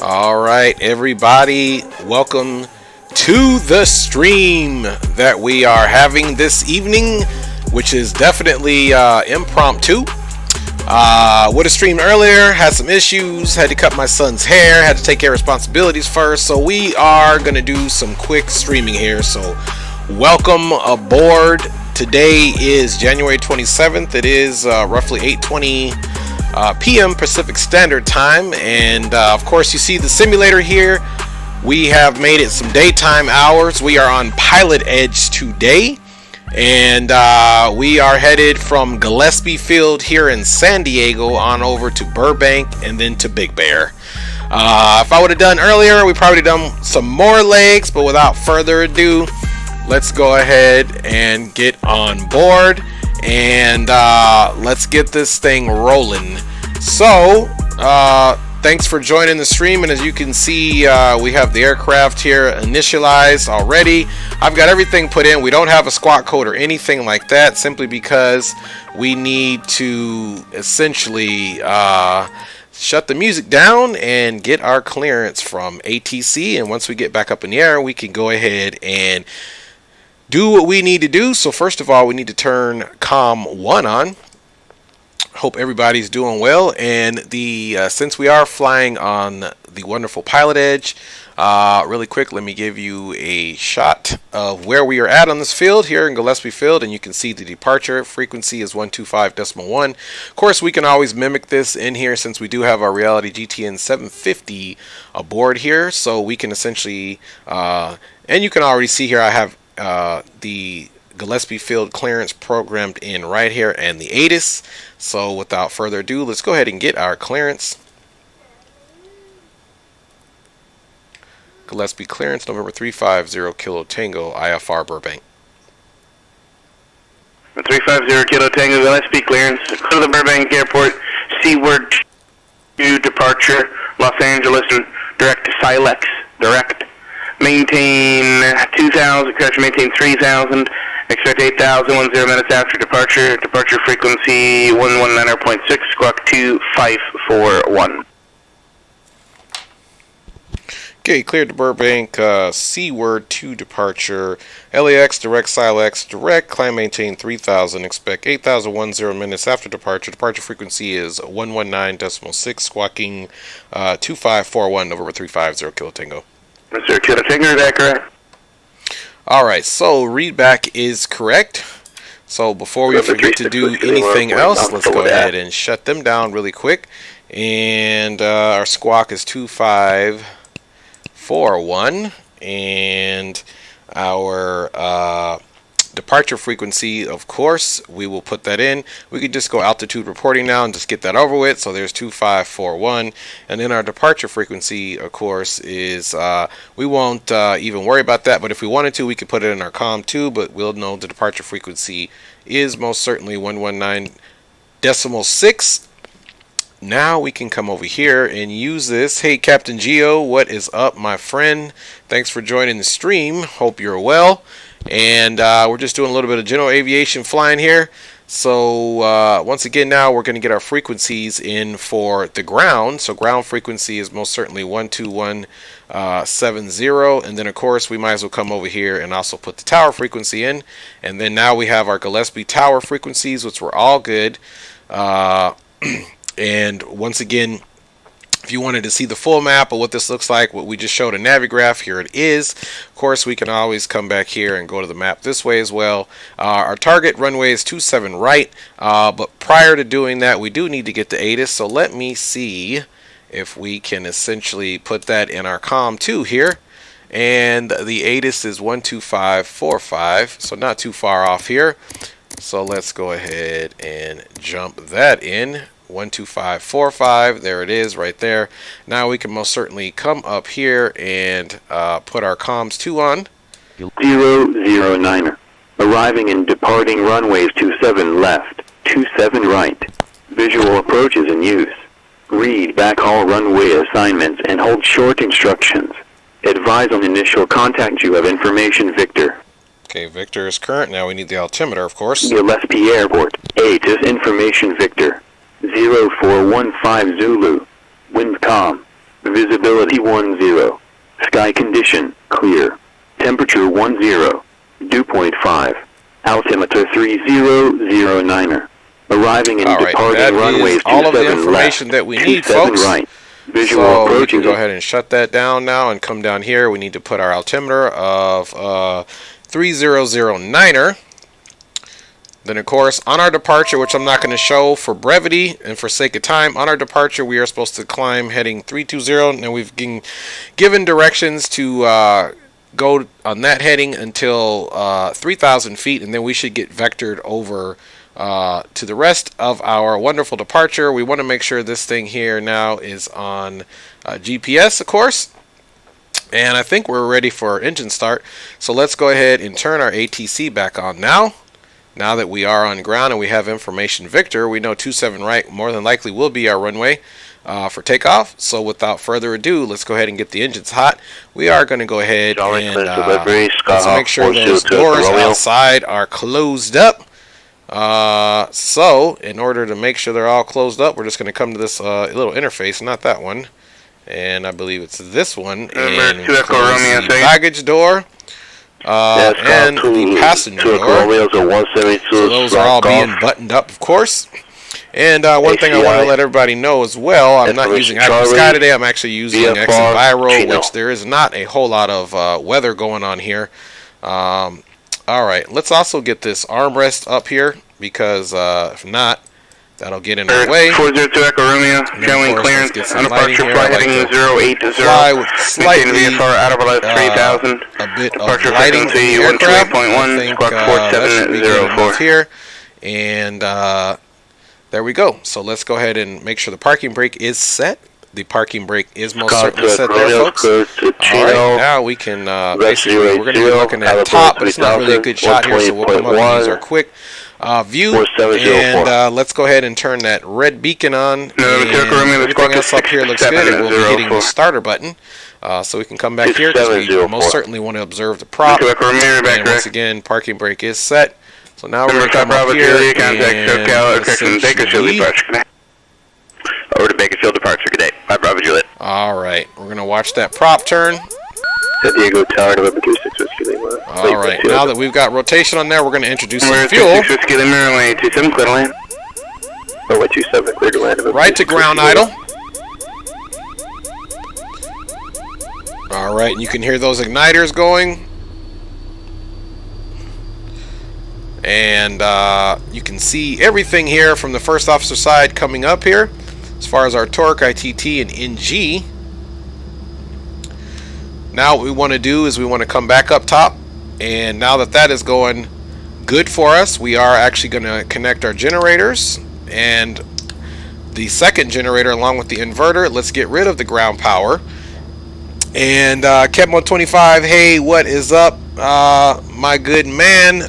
All right, everybody, welcome to the stream that we are having this evening, which is definitely impromptu. Would have streamed earlier, had some issues, had to cut my son's hair, had to take care of responsibilities first, so we are going to do some quick streaming here. So welcome aboard. Today is January 27th. It is roughly 8:20 p.m. Pacific Standard Time, and of course you see the simulator here. We have made it some daytime hours. We are on PilotEdge today, and we are headed from Gillespie Field here in San Diego on over to Burbank and then to Big Bear. If I would have done earlier, we probably done some more legs, but without further ado, let's go ahead and get on board. And let's get this thing rolling. So thanks for joining the stream, and as you can see, we have the aircraft here initialized already. I've got everything put in. We don't have a squawk code or anything like that, simply because we need to essentially shut the music down and get our clearance from ATC, and once we get back up in the air, we can go ahead and do what we need to do. So first of all, we need to turn COM 1 on. Hope everybody's doing well. And since we are flying on the wonderful PilotEdge, really quick, let me give you a shot of where we are at on this field here in Gillespie Field, and you can see the departure frequency is 125.1. Of course, we can always mimic this in here since we do have our Reality GTN 750 aboard here, so we can essentially and you can already see here I have the Gillespie Field clearance programmed in right here and the ATIS. So without further ado, let's go ahead and get our clearance. Gillespie clearance, November 350 Kilo Tango, IFR Burbank. 350 Kilo Tango, Gillespie clearance. Go to the Burbank Airport, seaward to departure, Los Angeles, and direct to Silex, direct. Maintain 2,000, correction, maintain 3,000, expect 8,000, 10 minutes after departure. Departure frequency 119.6, squawk 2541. Okay, cleared to Burbank, seaward to departure, LAX, direct, Silex, direct, climb, maintain 3,000, expect 8,010 minutes after departure. Departure frequency is 119.6, squawking 2541, November 350 Kilo Tango. Mr. Kilo Tango, is that correct? Alright, so readback is correct. So before we forget to do anything else, let's go ahead and shut them down really quick. And our squawk is 2541, and our departure frequency, of course, we will put that in. We could just go altitude reporting now and just get that over with. So there's 2541, and then our departure frequency, of course, is we won't even worry about that, but if we wanted to, we could put it in our COM too, but we'll know the departure frequency is most certainly 119.6. Now we can come over here and use this. Hey, Captain Geo, what is up, my friend? Thanks for joining the stream. Hope you're well. And we're just doing a little bit of general aviation flying here. So once again, now we're going to get our frequencies in for the ground. So ground frequency is most certainly 12170. And then, of course, we might as well come over here and also put the tower frequency in. And then now we have our Gillespie tower frequencies, which were all good. And once again, if you wanted to see the full map of what this looks like, what we just showed a Navigraph, here it is. Of course, we can always come back here and go to the map this way as well. Our target runway is 27 right, but prior to doing that, we do need to get the ATIS. So let me see if we can essentially put that in our COM 2 here. And the ATIS is 12545, so not too far off here. So let's go ahead and jump that in. 12545, there it is right there. Now we can most certainly come up here and put our comms 2 on. 009er, arriving and departing runways 27 left, 27 right. Visual approach is in use. Read back all runway assignments and hold short instructions. Advise on initial contact. You have information, Victor. Okay, Victor is current. Now we need the altimeter, of course. Gillespie Airport. 8 is information, Victor. 0415 Zulu. Wind calm. Visibility 10. Sky condition, clear. Temperature 10. Dew point 5. Altimeter 3009er. Arriving and departing runways 27 all of the information left, that we need, 27 folks. right. Visual So we approaching. can go ahead and shut that down now and come down here. We need to put our altimeter of 3009er. Then, of course, on our departure, which I'm not going to show for brevity and for sake of time, on our departure, we are supposed to climb heading 320, and we've been given directions to go on that heading until 3,000 feet, and then we should get vectored over to the rest of our wonderful departure. We want to make sure this thing here now is on GPS, of course. And I think we're ready for engine start. So let's go ahead and turn our ATC back on now. Now that we are on ground and we have information Victor, we know 27 right more than likely will be our runway for takeoff. So without further ado, let's go ahead and get the engines hot. We are going to go ahead and let's make sure those doors outside are closed up. So in order to make sure they're all closed up, we're just going to come to this little interface, not that one. And I believe it's this one. And close the baggage door. And the passenger door. So those are all being buttoned up, of course. And one thing I want to let everybody know as well, I'm not using Active Sky today. I'm actually using XEnviro, which there is not a whole lot of weather going on here. All right, let's also get this armrest up here because if not, that'll get in our way. 402 Echo Romeo, showing clearance on departure flight heading 0820. Fly with slightly VFR out of about 3000. A bit of lighting in the aircraft. I think that should be good enough here. And there we go. So let's go ahead and make sure the parking brake is set. The parking brake is most certainly set there, folks. Alright, now we can basically, we're going to be looking at the top, but it's not really a good shot here, so we'll come up and use our quick view. And let's go ahead and turn that red beacon on. And everything else up here looks good, and we'll be hitting the starter button. So we can come back here because we most certainly want to observe the prop. And once again, parking brake is set. So now we're going to come up here and over to Bakersfield departure. Good day. Bye, Bravo Juliet. Alright, we're going to watch that prop turn. San Diego Tower, November 36 Whiskey Lima. Alright, now that we've got rotation on there, we're going to introduce some fuel. 26 Whiskey Lima, runway 27, clear to land. Runway 27, clear to land. Right to ground idle. Alright, and you can hear those igniters going. And you can see everything here from the first officer side coming up here. As far as our torque, ITT, and NG. Now what we want to do is we want to come back up top. And now that that is going good for us, we are actually going to connect our generators. And the second generator along with the inverter. Let's get rid of the ground power. And Kebmo25, hey, what is up, my good man?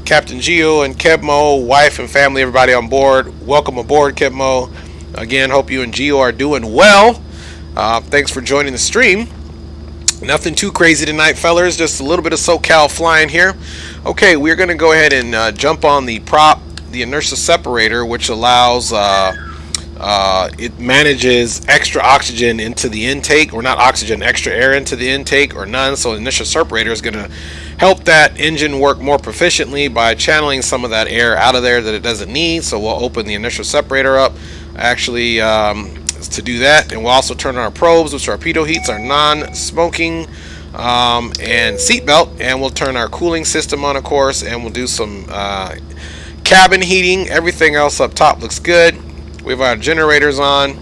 Captain Geo and Kebmo, wife and family, everybody on board. Welcome aboard, Kebmo. Again, hope you and Geo are doing well. Thanks for joining the stream. Nothing too crazy tonight, fellas. Just a little bit of Socal flying here. Okay, we're going to go ahead and jump on the prop, the inertia separator, which allows, it manages extra oxygen into the intake, or not oxygen, extra air into the intake, or none. So the inertia separator is going to help that engine work more proficiently by channeling some of that air out of there that it doesn't need. So we'll open the inertia separator up actually to do that, and we'll also turn on our probes, which are pitot heats, our non-smoking and seatbelt, and we'll turn our cooling system on, of course, and we'll do some cabin heating. Everything else up top looks good. We have our generators on,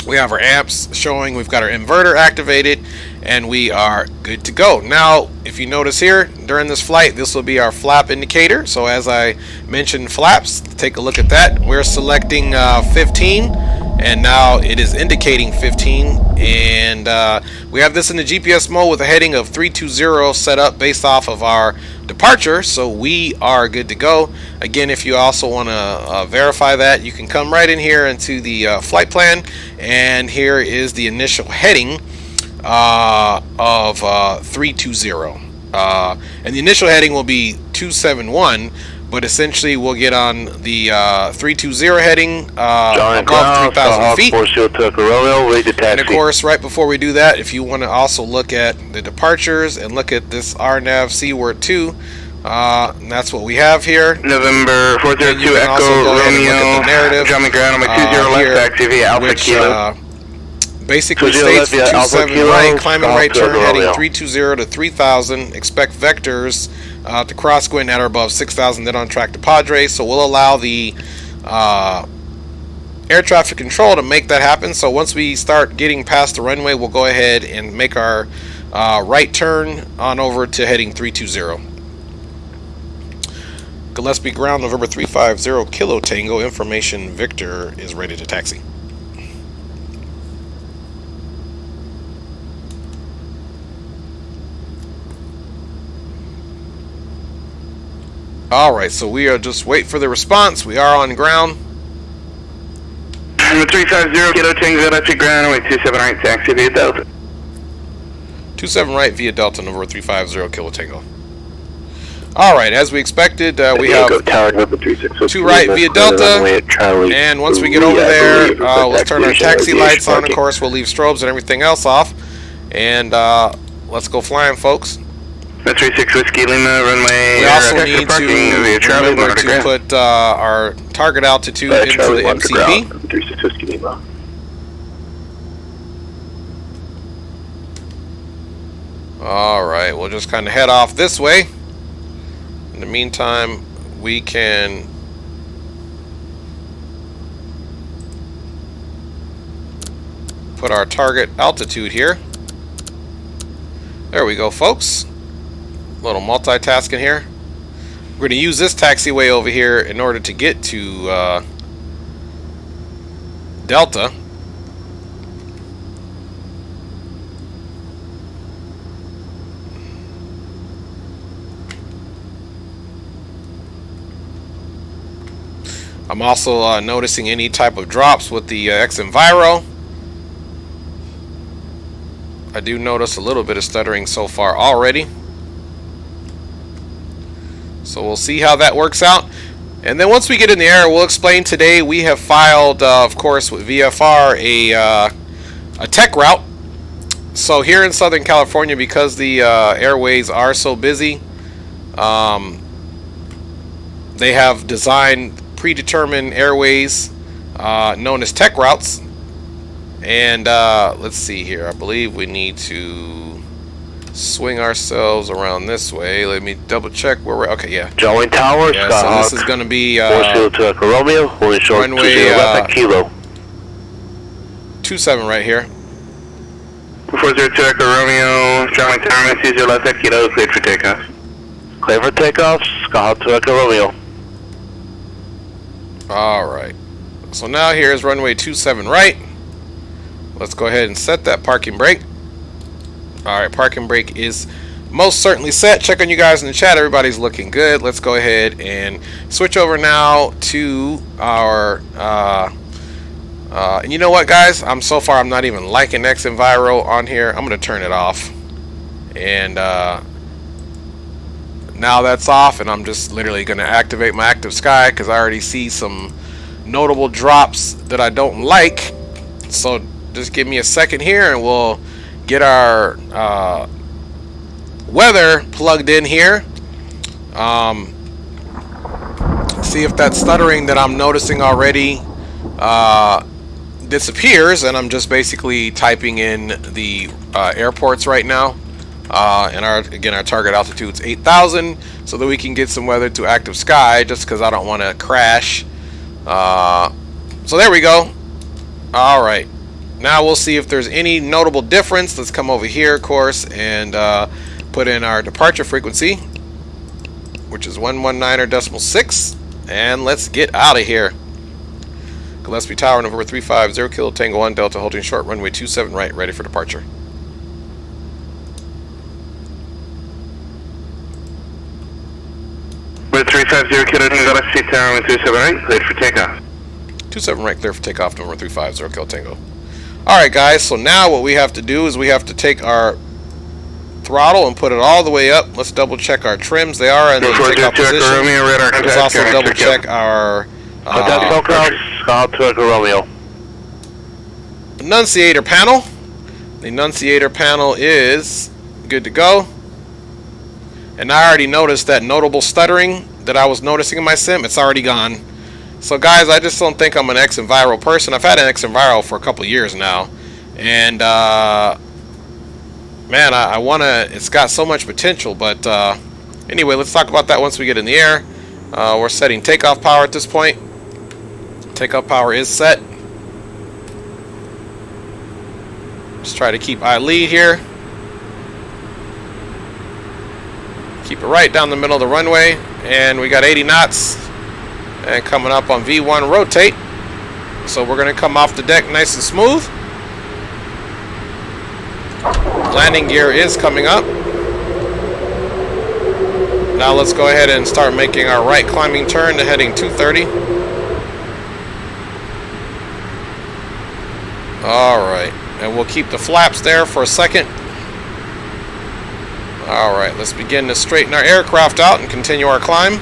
we have our amps showing, we've got our inverter activated, and we are good to go. Now, if you notice here, during this flight, this will be our flap indicator. So as I mentioned flaps, take a look at that. We're selecting 15, and now it is indicating 15. And we have this in the GPS mode with a heading of 320 set up based off of our departure. So we are good to go. Again, if you also want to verify that, you can come right in here into the flight plan. And here is the initial heading of 320. And the initial heading will be 271, but essentially we'll get on the 320 heading above 3,000 feet. And of course, right before we do that, if you want to also look at the departures and look at this RNAV Seaward 2, that's what we have here. November 402 Echo Romeo, jumping ground on my 20 left taxi via Alpha Kilo. Basically states 27 right, climbing right turn heading 320 to 3,000. Expect vectors to cross going at or above 6,000, then on track to Padre. So we'll allow the air traffic control to make that happen. So once we start getting past the runway, we'll go ahead and make our right turn on over to heading 320. Gillespie ground, November 350 Kilo Tango. Information Victor is ready to taxi. Alright, so we are just wait for the response. We are on ground. Number 350 Kilo Tango, electric ground, away 27 right, taxi via Delta. 27 right via Delta, November 350 Kilo Tango. Alright, as we expected, we have 2 right via Delta, and once we get over there, we'll turn our taxi lights on. Of course, we'll leave strobes and everything else off, and let's go flying, folks. 36 Whiskey Lima, runway. We also need to remember to put our target altitude into the MCP. 36 Whiskey Lima. Alright, we'll just kind of head off this way. In the meantime, we can put our target altitude here. There we go, folks. A little multitasking here. We're going to use this taxiway over here in order to get to Delta. I'm also noticing any type of drops with the XEnviro. I do notice a little bit of stuttering so far already. So we'll see how that works out. And then once we get in the air, we'll explain today we have filed, of course, with VFR a tech route. So here in Southern California, because the airways are so busy, they have designed predetermined airways known as tech routes. And let's see here. I believe we need to swing ourselves around this way. Let me double check where we're. Okay, yeah. Jolly Tower, yeah, so this is going to be Romeo, holding short runway left Kilo. 27 right here. 402 Echo Romeo, Jolly Tower, 20 left at Kilo, cleared for takeoff. Clear for takeoff, Scott to Echo Romeo. Alright. So now here's runway 27 right. Let's go ahead and set that parking brake. Alright, parking brake is most certainly set. Check on you guys in the chat. Everybody's looking good. Let's go ahead and switch over now to our and you know what, guys? I'm not even liking XEnviro on here. I'm going to turn it off. And now that's off, and I'm just literally going to activate my active sky because I already see some notable drops that I don't like. So just give me a second here and we'll get our weather plugged in here. See if that stuttering that I'm noticing already disappears, and I'm just basically typing in the airports right now. And our target altitude is 8,000, so that we can get some weather to active sky, just because I don't want to crash. So there we go. All right. Now we'll see if there's any notable difference. Let's come over here, of course, and put in our departure frequency, which is 119.6, and let's get out of here. Gillespie Tower, November 350 Kilo Tango 1 Delta, holding short, runway 27 right, ready for departure. With 350 Kilo Tango, Gillespie Tower, 27 right, cleared for takeoff. 27 right, clear for takeoff, November 350 Kilo Tango. Alright guys, so now what we have to do is we have to take our throttle and put it all the way up. Let's double check our trims. They are in the takeoff position. Let's also double check our annunciator panel. The annunciator panel is good to go. And I already noticed that notable stuttering that I was noticing in my sim. It's already gone. So guys, I just don't think I'm an XEnviro person. I've had an XEnviro for a couple years now. And man, I want to, it's got so much potential. But anyway, let's talk about that once we get in the air. We're setting takeoff power at this point. Takeoff power is set. Just try to keep eye lead here. Keep it right down the middle of the runway. And we got 80 knots. And coming up on V1 rotate. So we're going to come off the deck nice and smooth. Landing gear is coming up. Now let's go ahead and start making our right climbing turn to heading 230. Alright. And we'll keep the flaps there for a second. Alright, let's begin to straighten our aircraft out and continue our climb.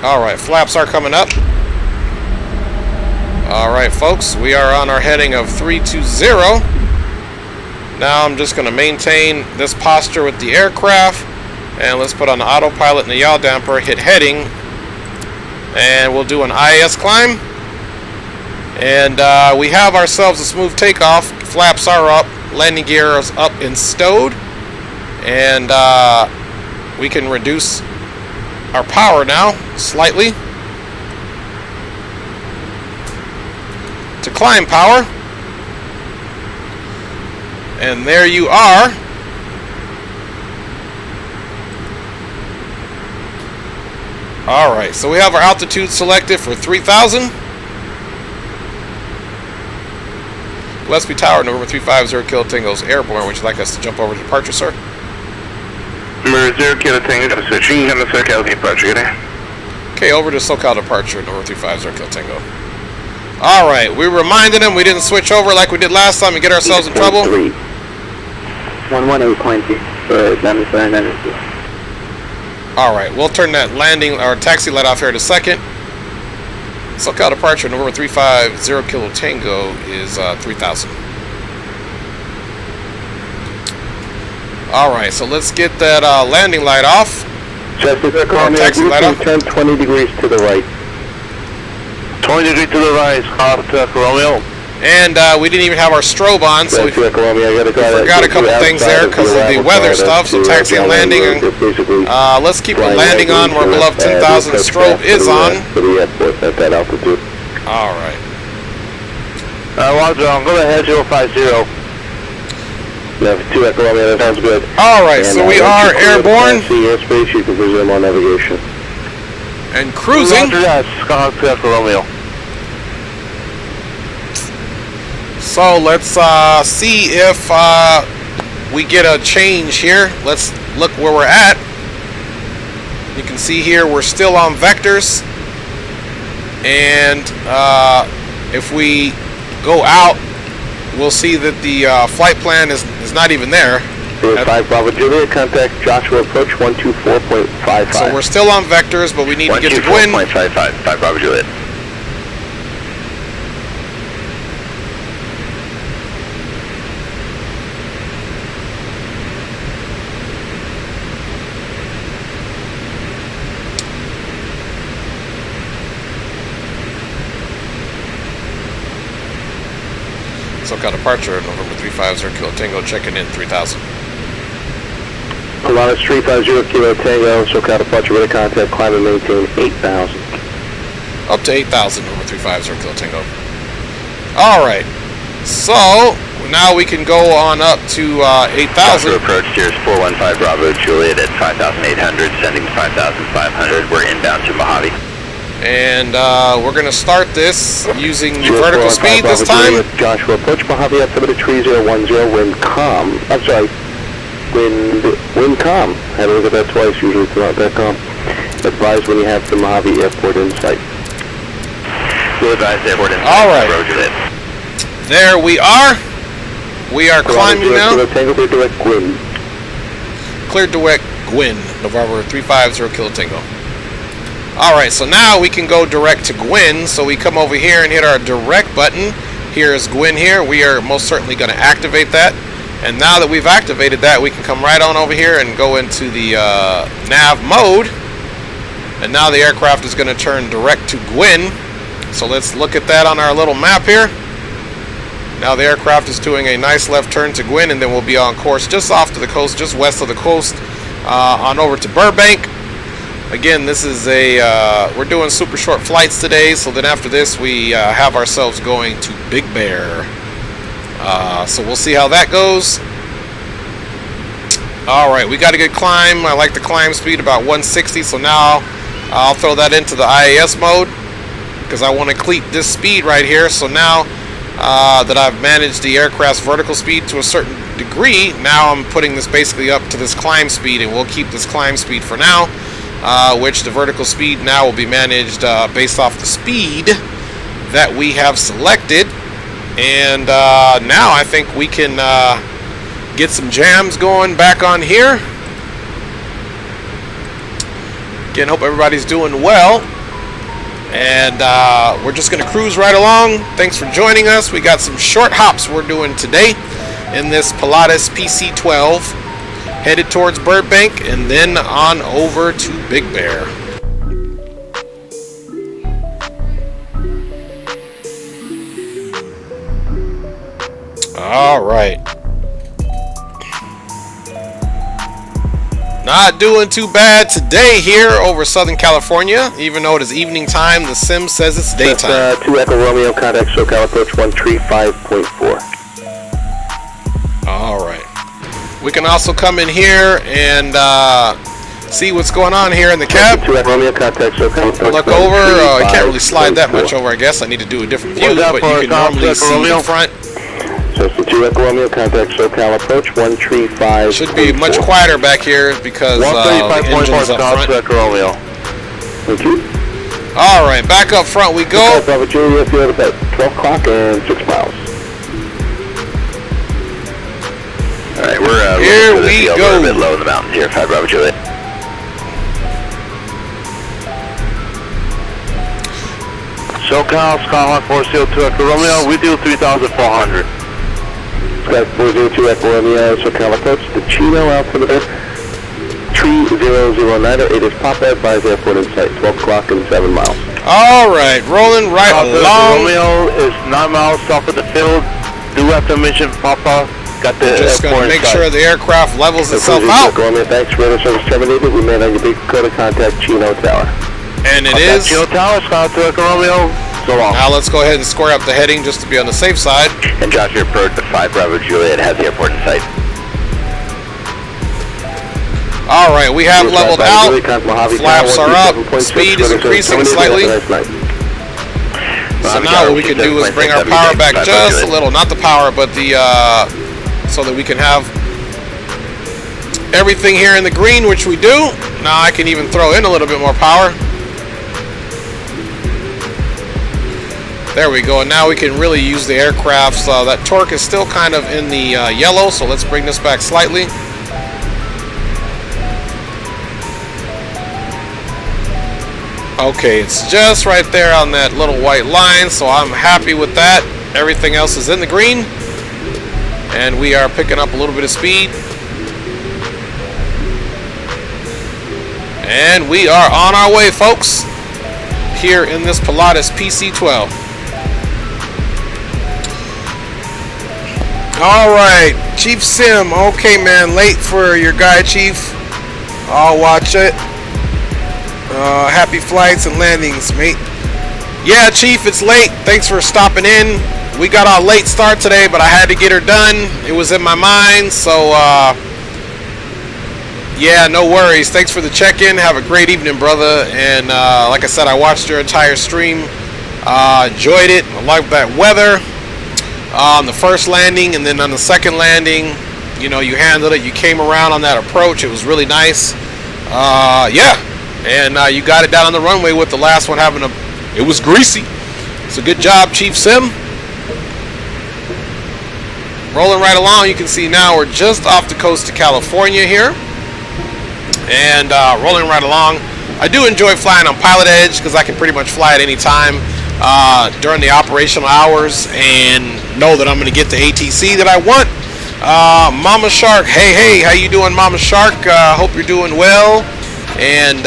Alright, flaps are coming up. Alright folks, we are on our heading of 320. Now I'm just going to maintain this posture with the aircraft. And let's put on the autopilot and the yaw damper, hit heading. And we'll do an Ias climb. And we have ourselves a smooth takeoff. Flaps are up, landing gear is up and stowed. And we can reduce our power now slightly to climb power. And there you are. Alright, so we have our altitude selected for 3,000. Gillespie Tower, November 350 Kilo Tango's airborne. Would you like us to jump over to departure, sir? Number 0 Kilo Tango, switching on the Socal departure, good day. Okay, over to Socal departure, November 350 Kilo Tango. Alright, we reminded him we didn't switch over like we did last time and get ourselves in trouble. 118.2. Alright, we'll turn that landing or taxi light off here in a second. Socal departure, November 350 Kilo Tango is 3,000. Alright, so let's get that landing light off. Taxi light off. Turn 20 degrees to the right. 20 degrees to the right, Romeo. And we didn't even have our strobe on, so we forgot a couple things there because of the weather stuff. So taxi and landing. Let's keep the landing on. We're below 10,000. Strobe is on. All right. Roger, I'm going to head 050. Yeah, 2 Echo Romeo, that sounds good. All right, and, so we are airborne. Airspace, you can resume on navigation. And cruising. Roger that, 2 Echo Romeo. So let's see if we get a change here. Let's look where we're at. You can see here we're still on vectors. And if we go out, we'll see that the flight plan is not even there. 5 Bravo Juliet, contact Joshua approach 124.55. So we're still on vectors, but we need to get to Gwyn. 124.55, 5 Bravo Juliet. Socal departure, November 350 Kilo Tango, checking in 3,000. Pilatus 350 Kilo Tango, Socal departure with a contact, climb and maintain 8,000. Up to 8,000, November 350 Kilo Tango. Alright, so now we can go on up to 8,000. Approach Steers 415 Bravo Juliet at 5,800, sending 5,500. We're inbound to Mojave. And we're going to start this using the vertical speed this time. Joshua, approach Mojave at altimeter 3010, wind calm. I'm sorry, wind calm. Had a look at that twice, usually it's not that calm. Advise when you have the Mojave Airport in sight. We'll advise airport in sight. All right. Roger that. There we are. We are climbing now. Tango, clear direct Gwyn. Clear direct Gwyn, November 350 Kilo Tango. Alright, so now we can go direct to Gwyn. So we come over here and hit our direct button. Here is Gwyn here. We are most certainly going to activate that. And now that we've activated that, we can come right on over here and go into the Nav Mode. And now the aircraft is going to turn direct to Gwyn. So let's look at that on our little map here. Now the aircraft is doing a nice left turn to Gwyn, and then we'll be on course just off to the coast, just west of the coast, on over to Burbank. Again, this is we're doing super short flights today, so then after this we have ourselves going to Big Bear. So we'll see how that goes. Alright, we got a good climb. I like the climb speed, about 160, so now I'll throw that into the Ias mode, because I want to keep this speed right here. So now that I've managed the aircraft's vertical speed to a certain degree, now I'm putting this basically up to this climb speed, and we'll keep this climb speed for now, which the vertical speed now will be managed based off the speed that we have selected. And now I think we can get some jams going back on here. Again, hope everybody's doing well. And we're just going to cruise right along. Thanks for joining us. We got some short hops we're doing today in this Pilatus PC12, headed towards Burbank and then on over to Big Bear. All right. Not doing too bad today here over Southern California. Even though it is evening time, the sim says it's daytime. That's, 2 Echo Romeo, contact Socal approach 135.4. Alright. We can also come in here and see what's going on here in the cab. 2 Echo Romeo, contact Socal approach Look over. I can't really slide that much over, I guess. I need to do a different view, but you can normally see the front. So it's the 2 Echo Romeo, contact Socal approach 135. Should be much quieter back here because the engine's up front. Romeo. Thank you. Alright, back up front we go. Bravo Juliet, you're at 12 o'clock and 6 miles. Alright, we're here we go. We're a bit low in the mountains here, 5 Bravo Juliet. Socal, Skyhawk 402 Echo Romeo, we do 3,400. Sky 402 Echo Romeo, Socal approach to Chino, altimeter 3009, 8 is Papa, advise airport in sight, 12 o'clock and 7 miles. Alright, rolling right along. Romeo is 9 miles south of the field, do have to mention Papa, got the just going to make sure the aircraft levels itself out. Romeo, thanks, radar service terminated, we made on your big code of contact Chino Tower. And it is. Chino Tower, Skyhawk 2 Echo Romeo, so long. Now let's go ahead and square up the heading just to be on the safe side. And Josh, your approach to 5 Bravo Juliet has the airport in sight. Alright, we have leveled out. Flaps are up. Speed is increasing slightly. So now what we can do is bring our power back just a little. Not the power, but the so that we can have everything here in the green, which we do. Now I can even throw in a little bit more power. There we go, and now we can really use the aircraft. So that torque is still kind of in the yellow, so let's bring this back slightly. Okay, it's just right there on that little white line, so I'm happy with that. Everything else is in the green, and we are picking up a little bit of speed. And we are on our way, folks, here in this Pilatus PC12. Alright, Chief Sim. Okay, man, late for your guy, Chief. I'll watch it. Happy flights and landings, mate. Yeah, Chief, it's late. Thanks for stopping in. We got our late start today, but I had to get her done. It was in my mind, so yeah, no worries. Thanks for the check-in. Have a great evening, brother. And like I said, I watched your entire stream. Enjoyed it. I liked that weather on the first landing, and then on the second landing, You know, you handled it. You came around on that approach. It was really nice. Yeah, and you got it down on the runway with the last one having it was greasy. So good job, Chief Sim. Rolling right along, you can see now we're just off the coast of California here. And rolling right along. I do enjoy flying on PilotEdge because I can pretty much fly at any time during the operational hours and know that I'm going to get the ATC that I want. Mama Shark, hey, how you doing, Mama Shark? Hope you're doing well. And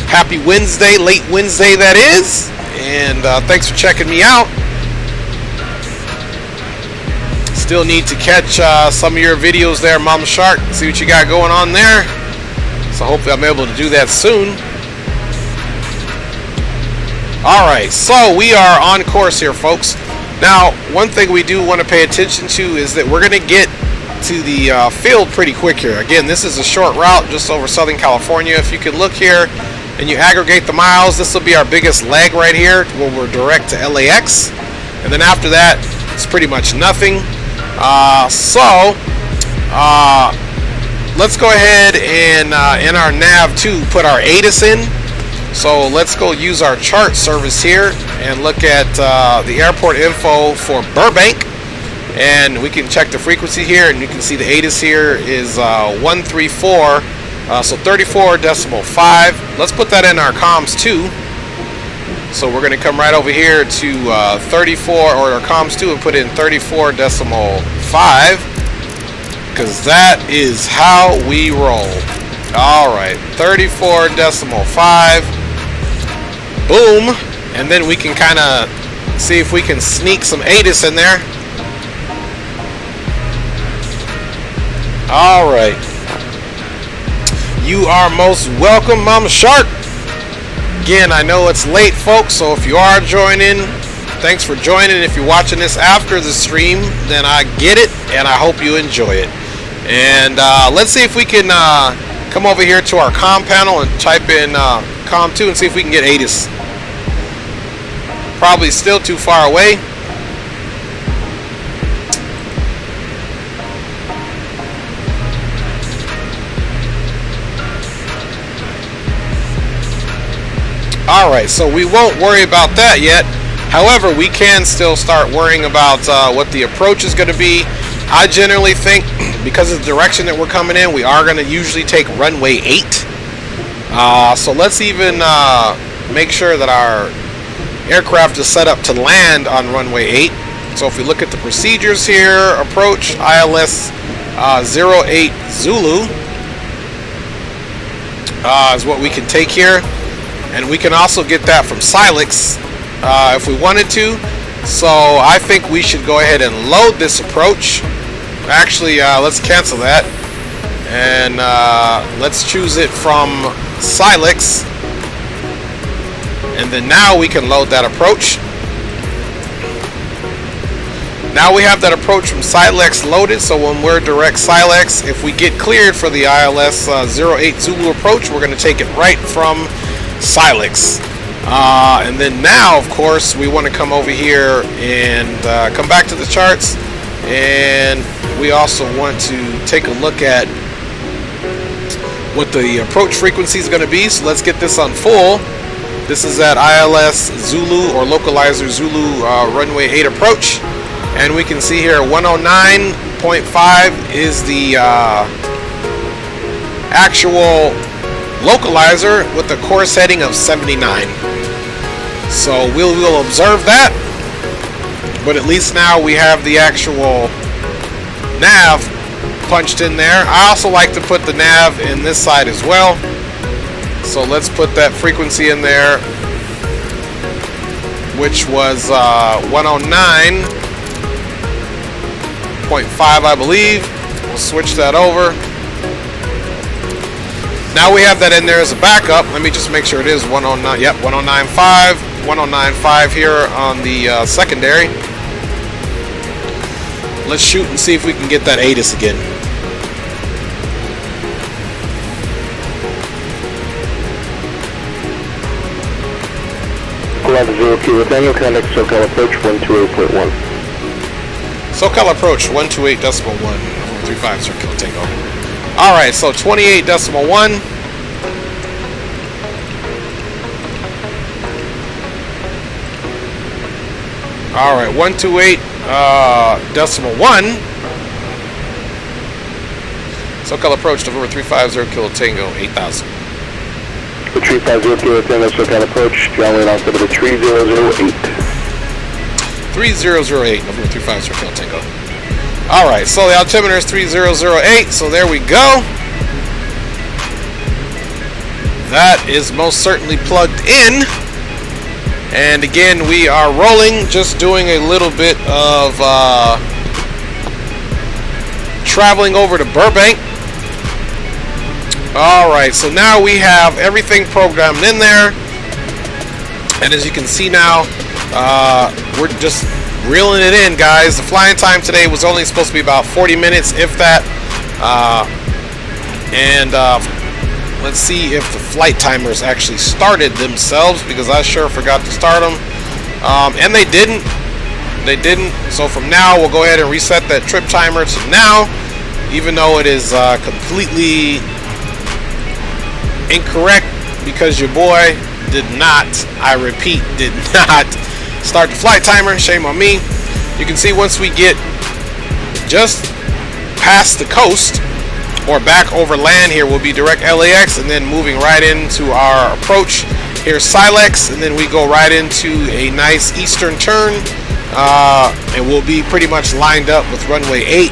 happy Wednesday, late Wednesday that is. And thanks for checking me out. Still need to catch some of your videos there, Mama Shark. See what you got going on there. So hopefully I'm able to do that soon. Alright, so we are on course here, folks. Now, one thing we do want to pay attention to is that we're going to get to the field pretty quick here. Again, this is a short route just over Southern California. If you can look here and you aggregate the miles, this will be our biggest leg right here where we're direct to LAX. And then after that, it's pretty much nothing. Let's go ahead and in our Nav 2 put our ATIS in. So let's go use our chart service here and look at the airport info for Burbank. And we can check the frequency here, and you can see the ATIS here is 134, so 34.5. Let's put that in our comms 2. So we're going to come right over here to 34, or our comms 2, and put in 34.5. Because that is how we roll. Alright, 34.5. Boom. And then we can kind of see if we can sneak some ATIS in there. Alright. You are most welcome, Mama Shark. Again, I know it's late, folks, so if you are joining, thanks for joining. If you're watching this after the stream, then I get it, and I hope you enjoy it. And let's see if we can come over here to our comm panel and type in comm 2 and see if we can get ATIS. Probably still too far away. Alright, so we won't worry about that yet. However, we can still start worrying about what the approach is going to be. I generally think, because of the direction that we're coming in, we are going to usually take runway 8. So let's even make sure that our aircraft is set up to land on runway 8. So if we look at the procedures here, approach ILS 08 Zulu is what we can take here. And we can also get that from Silex if we wanted to. So I think we should go ahead and load this approach. Actually, let's cancel that. And let's choose it from Silex. And then now we can load that approach. Now we have that approach from Silex loaded. So when we're direct Silex, if we get cleared for the ILS 08 Zulu approach, we're going to take it right from Silex. And then now, of course, we want to come over here and come back to the charts, and we also want to take a look at what the approach frequency is going to be. So let's get this on full. This is at ILS Zulu or localizer Zulu runway 8 approach, and we can see here 109.5 is the actual localizer with the course heading of 79. So we'll observe that, but at least now we have the actual nav punched in there. I also like to put the nav in this side as well. So let's put that frequency in there, which was 109.5, I believe. We'll switch that over. Now we have that in there as a backup. Let me just make sure it is 109. Yep, 109.5. 109.5 here on the secondary. Let's shoot and see if we can get that ATIS again. Daniel, connect Socal approach 128.1. Socal approach 128.1. 35 Zero Kilo Tango. Alright, so 28.1. Alright, 128.1. Socal approach to over 350 Kilo Tango, 8,000. 350 Kilo Tango, Socal approach, ground altimeter 3008. 3008 over 350 Kilo Tango. Alright, so the altimeter is 3008, so there we go. That is most certainly plugged in. And again, we are rolling, just doing a little bit of traveling over to Burbank. Alright, so now we have everything programmed in there. And as you can see now, we're just reeling it in, guys. The flying time today was only supposed to be about 40 minutes, if that. Let's see if the flight timers actually started themselves, because I sure forgot to start them. And they didn't. They didn't. So from now, we'll go ahead and reset that trip timer to now, even though it is completely incorrect, because your boy did not, I repeat, did not start the flight timer. Shame on me. You can see once we get just past the coast or back over land here, we'll be direct LAX, and then moving right into our approach. Here's Silex, and then we go right into a nice eastern turn, and we'll be pretty much lined up with runway 8.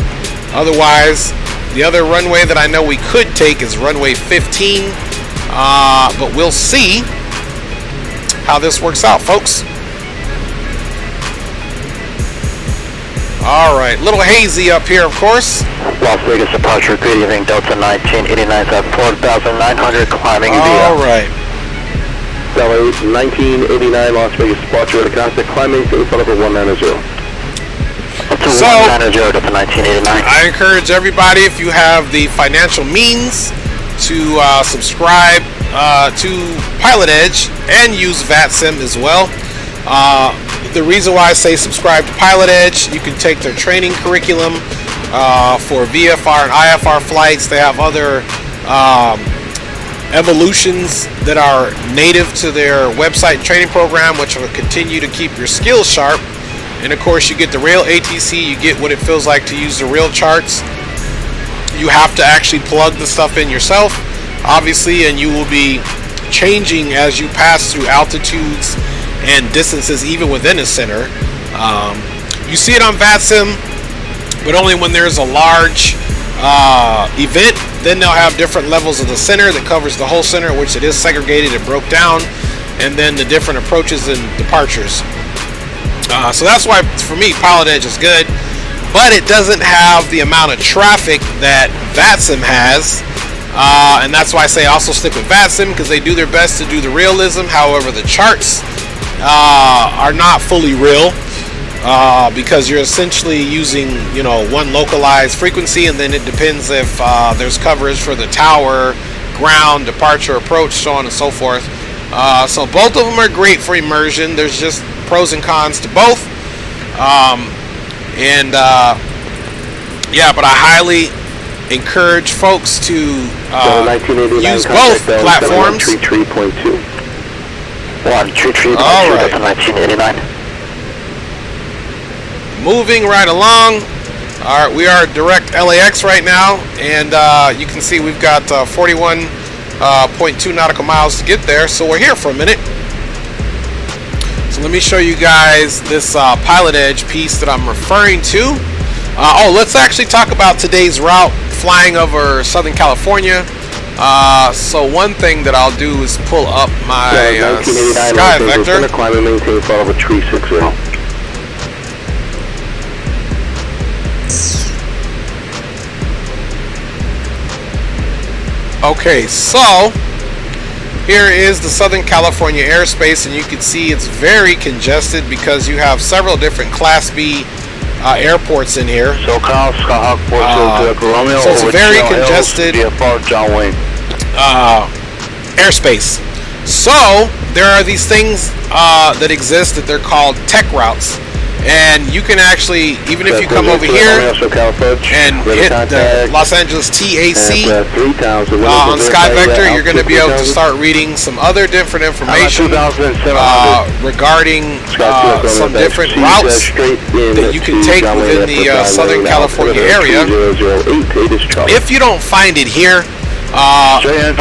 Otherwise, the other runway that I know we could take is runway 15, but we'll see how this works out, folks. Alright, little hazy up here, of course. Las Vegas departure, good evening, Delta 1989 at 4,900, climbing via. Alright. Delta 1989, Las Vegas departure with a constant climbing to level 190. So, 190, Delta 1989. I encourage everybody, if you have the financial means, to subscribe to PilotEdge and use VATSIM as well. The reason why I say subscribe to PilotEdge, you can take their training curriculum for VFR and IFR flights. They have other evolutions that are native to their website and training program, which will continue to keep your skills sharp. And of course, you get the real ATC, you get what it feels like to use the real charts. You have to actually plug the stuff in yourself, obviously, and you will be changing as you pass through altitudes and distances even within a center. You see it on VATSIM, but only when there's a large event. Then they'll have different levels of the center that covers the whole center, which it is segregated and broke down, and then the different approaches and departures. So that's why, for me, PilotEdge is good, but it doesn't have the amount of traffic that VATSIM has. And that's why I say also stick with VATSIM, because they do their best to do the realism. However, the charts are not fully real, because you're essentially using, one localized frequency, and then it depends if there's coverage for the tower, ground, departure, approach, so on and so forth. So both of them are great for immersion. There's just pros and cons to both. Yeah, but I highly encourage folks to use both platforms. 133.2. 133.2, Alright. Delta 1989. Moving right along. Alright, we are direct LAX right now, and you can see we've got 41.2 nautical miles to get there, so we're here for a minute. So let me show you guys this PilotEdge piece that I'm referring to. Let's actually talk about today's route, flying over Southern California. So one thing that I'll do is pull up my sky vector. Climb and maintain follow over 360. Okay, so here is the Southern California airspace, and you can see it's very congested because you have several different Class B airports in here. Socal, Skyhawk 402, Romeo, so it's very congested John Wayne. airspace. So there are these things that exist that they're called tech routes, And you can actually, even if you come over here and hit the Los Angeles TAC on Sky Vector, you're going to be able to start reading some other different information regarding some different routes that you can take within the Southern California area. If you don't find it here, you can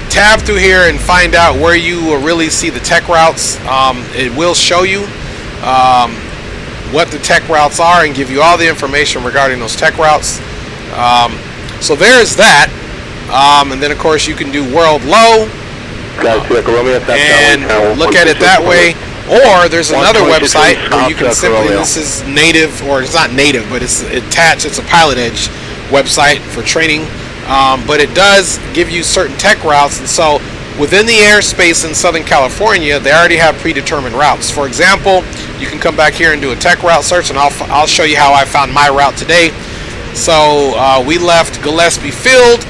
tab through here and find out where you will really see the tech routes. It will show you what the tech routes are and give you all the information regarding those tech routes. So there's that. And then of course you can do world low and look at it that way. Or there's another website where you can simply, this is native, or it's not native, but it's attached, it's a PilotEdge website for training. But it does give you certain tech routes, and so within the airspace in Southern California, they already have predetermined routes. For example, you can come back here and do a tech route search, and I'll show you how I found my route today. So we left Gillespie Field,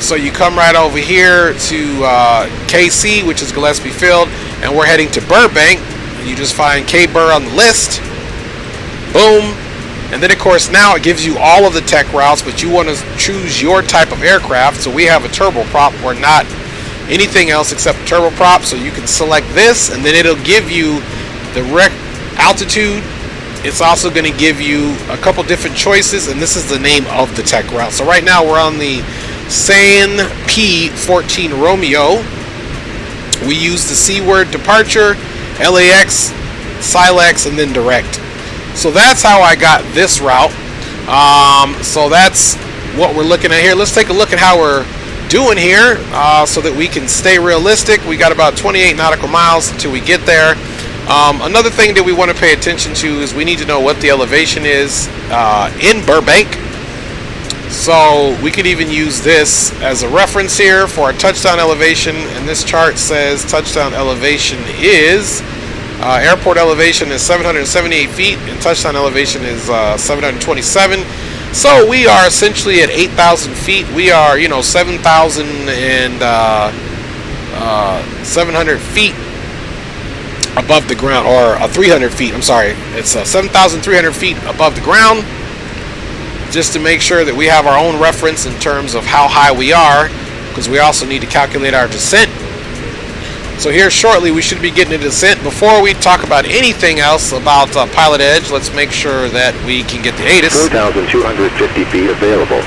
so you come right over here to KC, which is Gillespie Field, and we're heading to Burbank. You just find K-Bur on the list. Boom. And then of course now it gives you all of the tech routes, but you want to choose your type of aircraft. So we have a turboprop, or not anything else except turboprop. So you can select this, and then it'll give you the altitude. It's also going to give you a couple different choices, and this is the name of the tech route. So right now we're on the San P14 Romeo. We use the C-word departure, LAX, Silex, and then direct. So that's how I got this route. So that's what we're looking at here. Let's take a look at how we're doing here so that we can stay realistic. We got about 28 nautical miles until we get there. Another thing that we want to pay attention to is we need to know what the elevation is in Burbank. So we could even use this as a reference here for our touchdown elevation. And this chart says touchdown elevation is... airport elevation is 778 feet and touchdown elevation is 727. So we are essentially at 8,000 feet. We are, 7,700 feet above the ground, or 300 feet. I'm sorry, it's 7,300 feet above the ground. Just to make sure that we have our own reference in terms of how high we are, because we also need to calculate our descent. So here shortly we should be getting a descent. Before we talk about anything else about PilotEdge, let's make sure that we can get the ATIS. 4,250 feet available.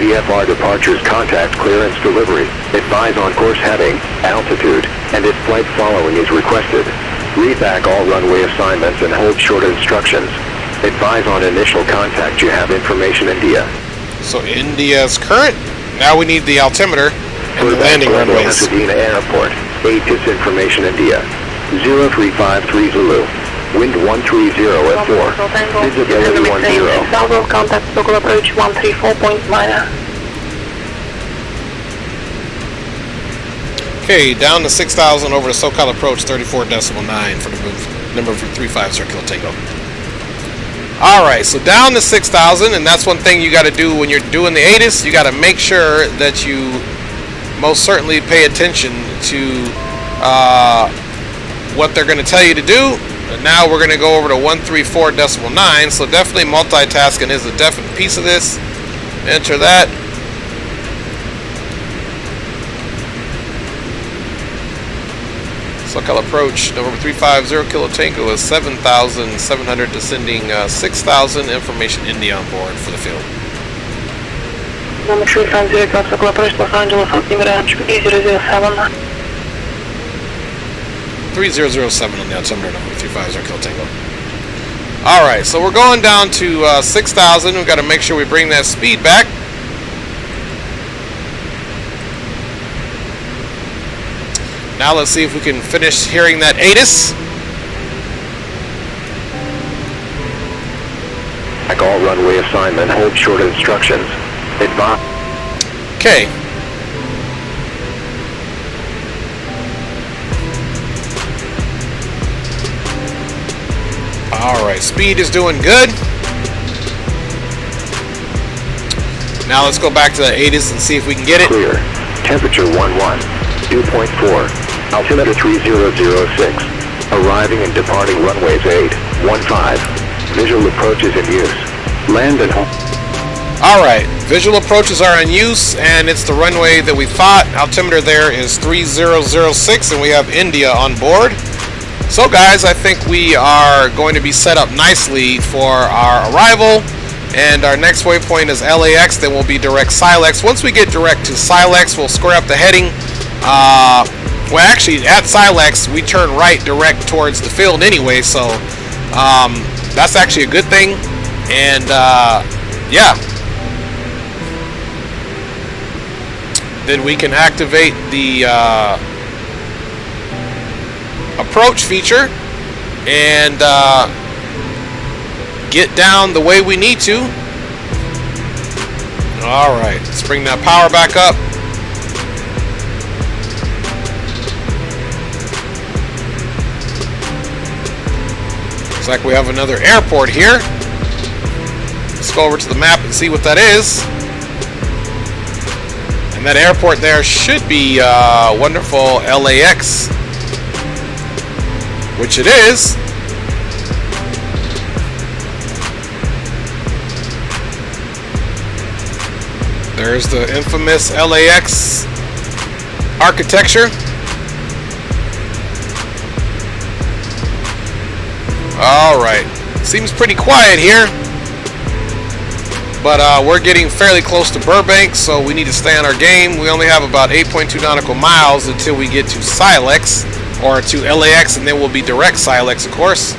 VFR departures, contact clearance delivery. Advise on course heading, altitude, and if flight following is requested. Read back all runway assignments and hold short instructions. Advise on initial contact. You have information India. So India's current. Now we need the altimeter and the landing runways. Airport. ATIS information India. 0353 Zulu. Wind 130 at 4. Visibility 10. Southward contact Socal approach 134.9. Okay, down to 6,000 over to Socal approach 34.9 for the move. Number 35 Circle Tango. Alright, so down to 6,000, and that's one thing you got to do when you're doing the ATIS. You got to make sure that you most certainly pay attention to what they're going to tell you to do. And now we're going to go over to 134.9, so definitely multitasking is a definite piece of this. Enter that. Socal approach, November 350 Kilo Tango is 7,700 descending 6,000. Information India on board for the field. Number 350 Socal approach Los Angeles, altimeter 3007. 3007 on the altimeter, number 350 Kilo Tango. Alright, so we're going down to 6,000. We've got to make sure we bring that speed back. Now let's see if we can finish hearing that ATIS. Like all runway assignment, hold short instructions. Advise. Okay. Alright, speed is doing good. Now let's go back to the ATIS and see if we can get it. Clear. Temperature 11. Dew point 4. Altimeter 3006. Arriving and departing runways 8, 15. Visual approaches in use. Land and hold. Alright, visual approaches are in use, and it's the runway that we thought. Altimeter there is 3006, and we have India on board. So guys, I think we are going to be set up nicely for our arrival, and our next waypoint is LAX, then we'll be direct Silex. Once we get direct to Silex, we'll square up the heading. Well, actually, at Silex, we turn right direct towards the field anyway, so that's actually a good thing. And yeah, then we can activate the approach feature and get down the way we need to. Alright, let's bring that power back up. Looks like we have another airport here. Let's go over to the map and see what that is. And that airport there should be wonderful LAX, which it is. There's the infamous LAX architecture. Alright, seems pretty quiet here, but we're getting fairly close to Burbank, so we need to stay on our game. We only have about 8.2 nautical miles until we get to Silex, or to LAX, and then we'll be direct Silex, of course.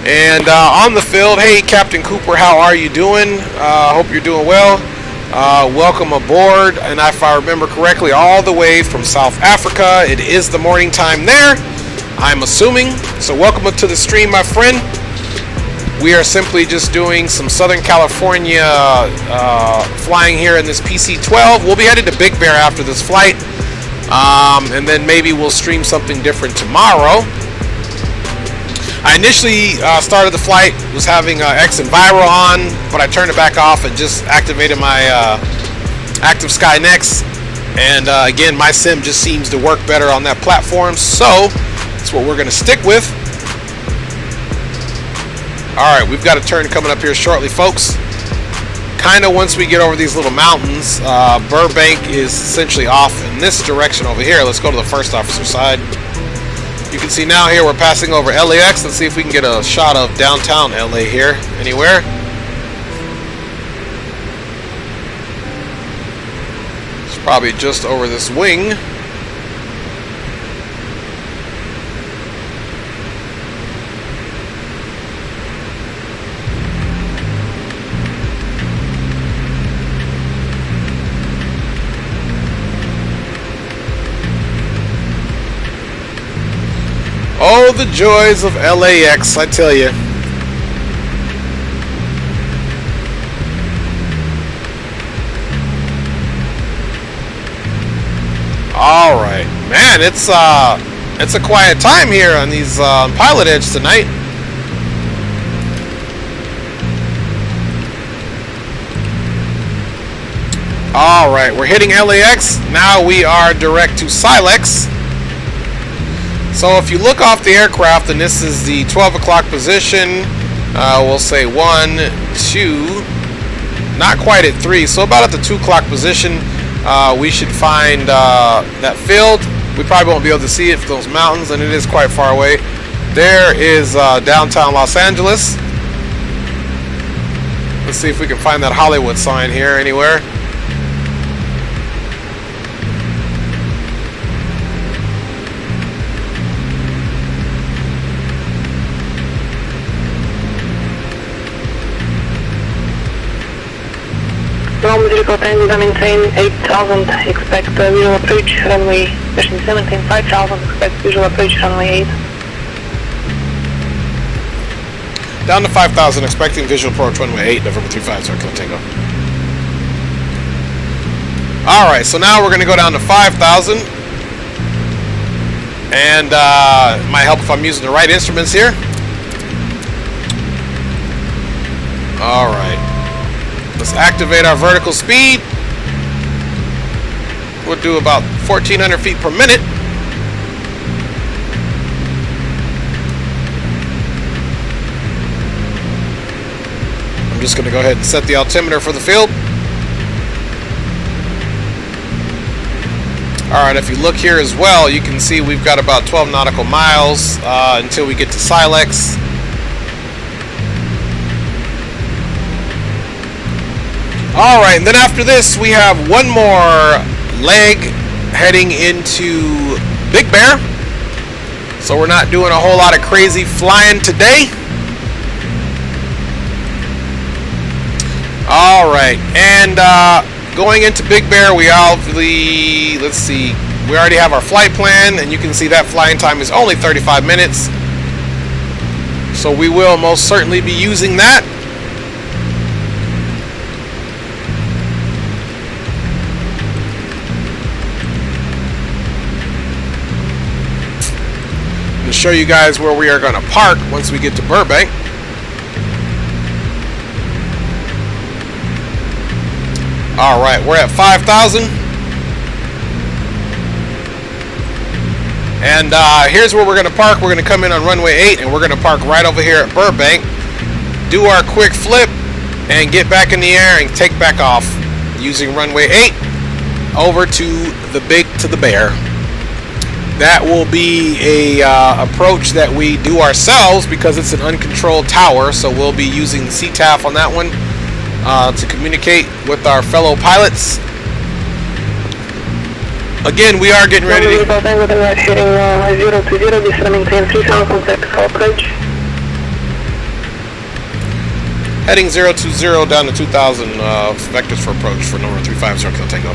And on the field, hey Captain Cooper, how are you doing? Hope you're doing well. Welcome aboard, and if I remember correctly, all the way from South Africa. It is the morning time there, I'm assuming. So welcome to the stream, my friend. We are simply just doing some Southern California flying here in this PC12. We'll be headed to Big Bear after this flight, and then maybe we'll stream something different tomorrow. I initially started the flight, was having XEnviro on, but I turned it back off and just activated my Active Sky Next. And again, my sim just seems to work better on that platform, so that's what we're going to stick with. Alright, we've got a turn coming up here shortly, folks. Kind of once we get over these little mountains, Burbank is essentially off in this direction over here. Let's go to the first officer side. You can see now here we're passing over LAX. Let's see if we can get a shot of downtown LA here. Anywhere? It's probably just over this wing. Oh, the joys of LAX, I tell you. All right, man, it's a quiet time here on these PilotEdge tonight. All right, we're hitting LAX. Now we are direct to Silex. So if you look off the aircraft, and this is the 12 o'clock position, we'll say 1, 2, not quite at 3, so about at the 2 o'clock position, we should find that field. We probably won't be able to see it for those mountains, and it is quite far away. There is downtown Los Angeles. Let's see if we can find that Hollywood sign here anywhere. Maintain 8,000, expect visual approach runway, mission 17, 5,000, expect visual approach runway 8. Down to 5,000, expecting visual approach runway 8, November 35, Circle Tango. Alright, so now we're going to go down to 5,000. And it might help if I'm using the right instruments here. Alright. Let's activate our vertical speed. We'll do about 1,400 feet per minute. just going to go ahead and set the altimeter for the field. Alright, if you look here as well, you can see we've got about 12 nautical miles until we get to Silex. Alright, and then after this we have one more leg heading into Big Bear. So we're not doing a whole lot of crazy flying today. Alright, and going into Big Bear, we obviously, let's see, we already have our flight plan, and you can see that flying time is only 35 minutes. So we will most certainly be using that. To show you guys where we are going to park once we get to Burbank. Alright, we're at 5,000. And here's where we're going to park. We're going to come in on runway 8 and we're going to park right over here at Burbank. Do our quick flip and get back in the air and take back off using runway 8 over to the Bear. That will be a approach that we do ourselves because it's an uncontrolled tower, so we'll be using CTAF on that one to communicate with our fellow pilots. Again, we are getting ready to... Heading 020 down to 2,000 vectors for approach for number 350 Circle Tango.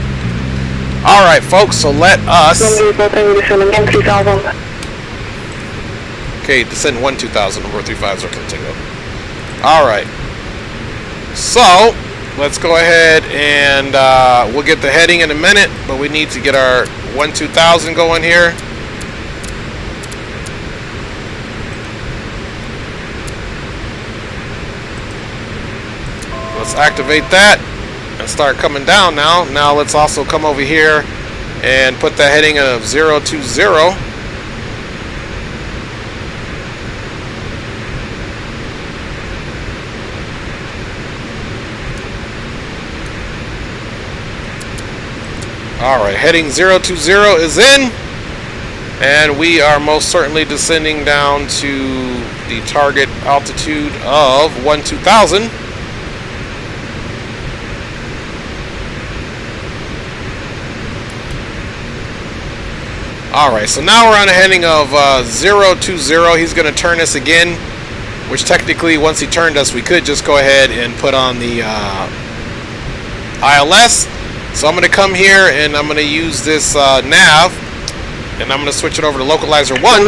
Alright folks, so let us... Okay, descend 1-2000 over 350 Circle Tango. Alright. So, let's go ahead and we'll get the heading in a minute, but we need to get our 1-2000 going here. Let's activate that and start coming down now. Now let's also come over here and put the heading of 020. Alright, heading 020 is in, and we are most certainly descending down to the target altitude of 1-2000. Alright, so now we're on a heading of 020. He's going to turn us again, which technically, once he turned us, we could just go ahead and put on the ILS. So I'm going to come here and I'm going to use this nav, and I'm going to switch it over to localizer 1.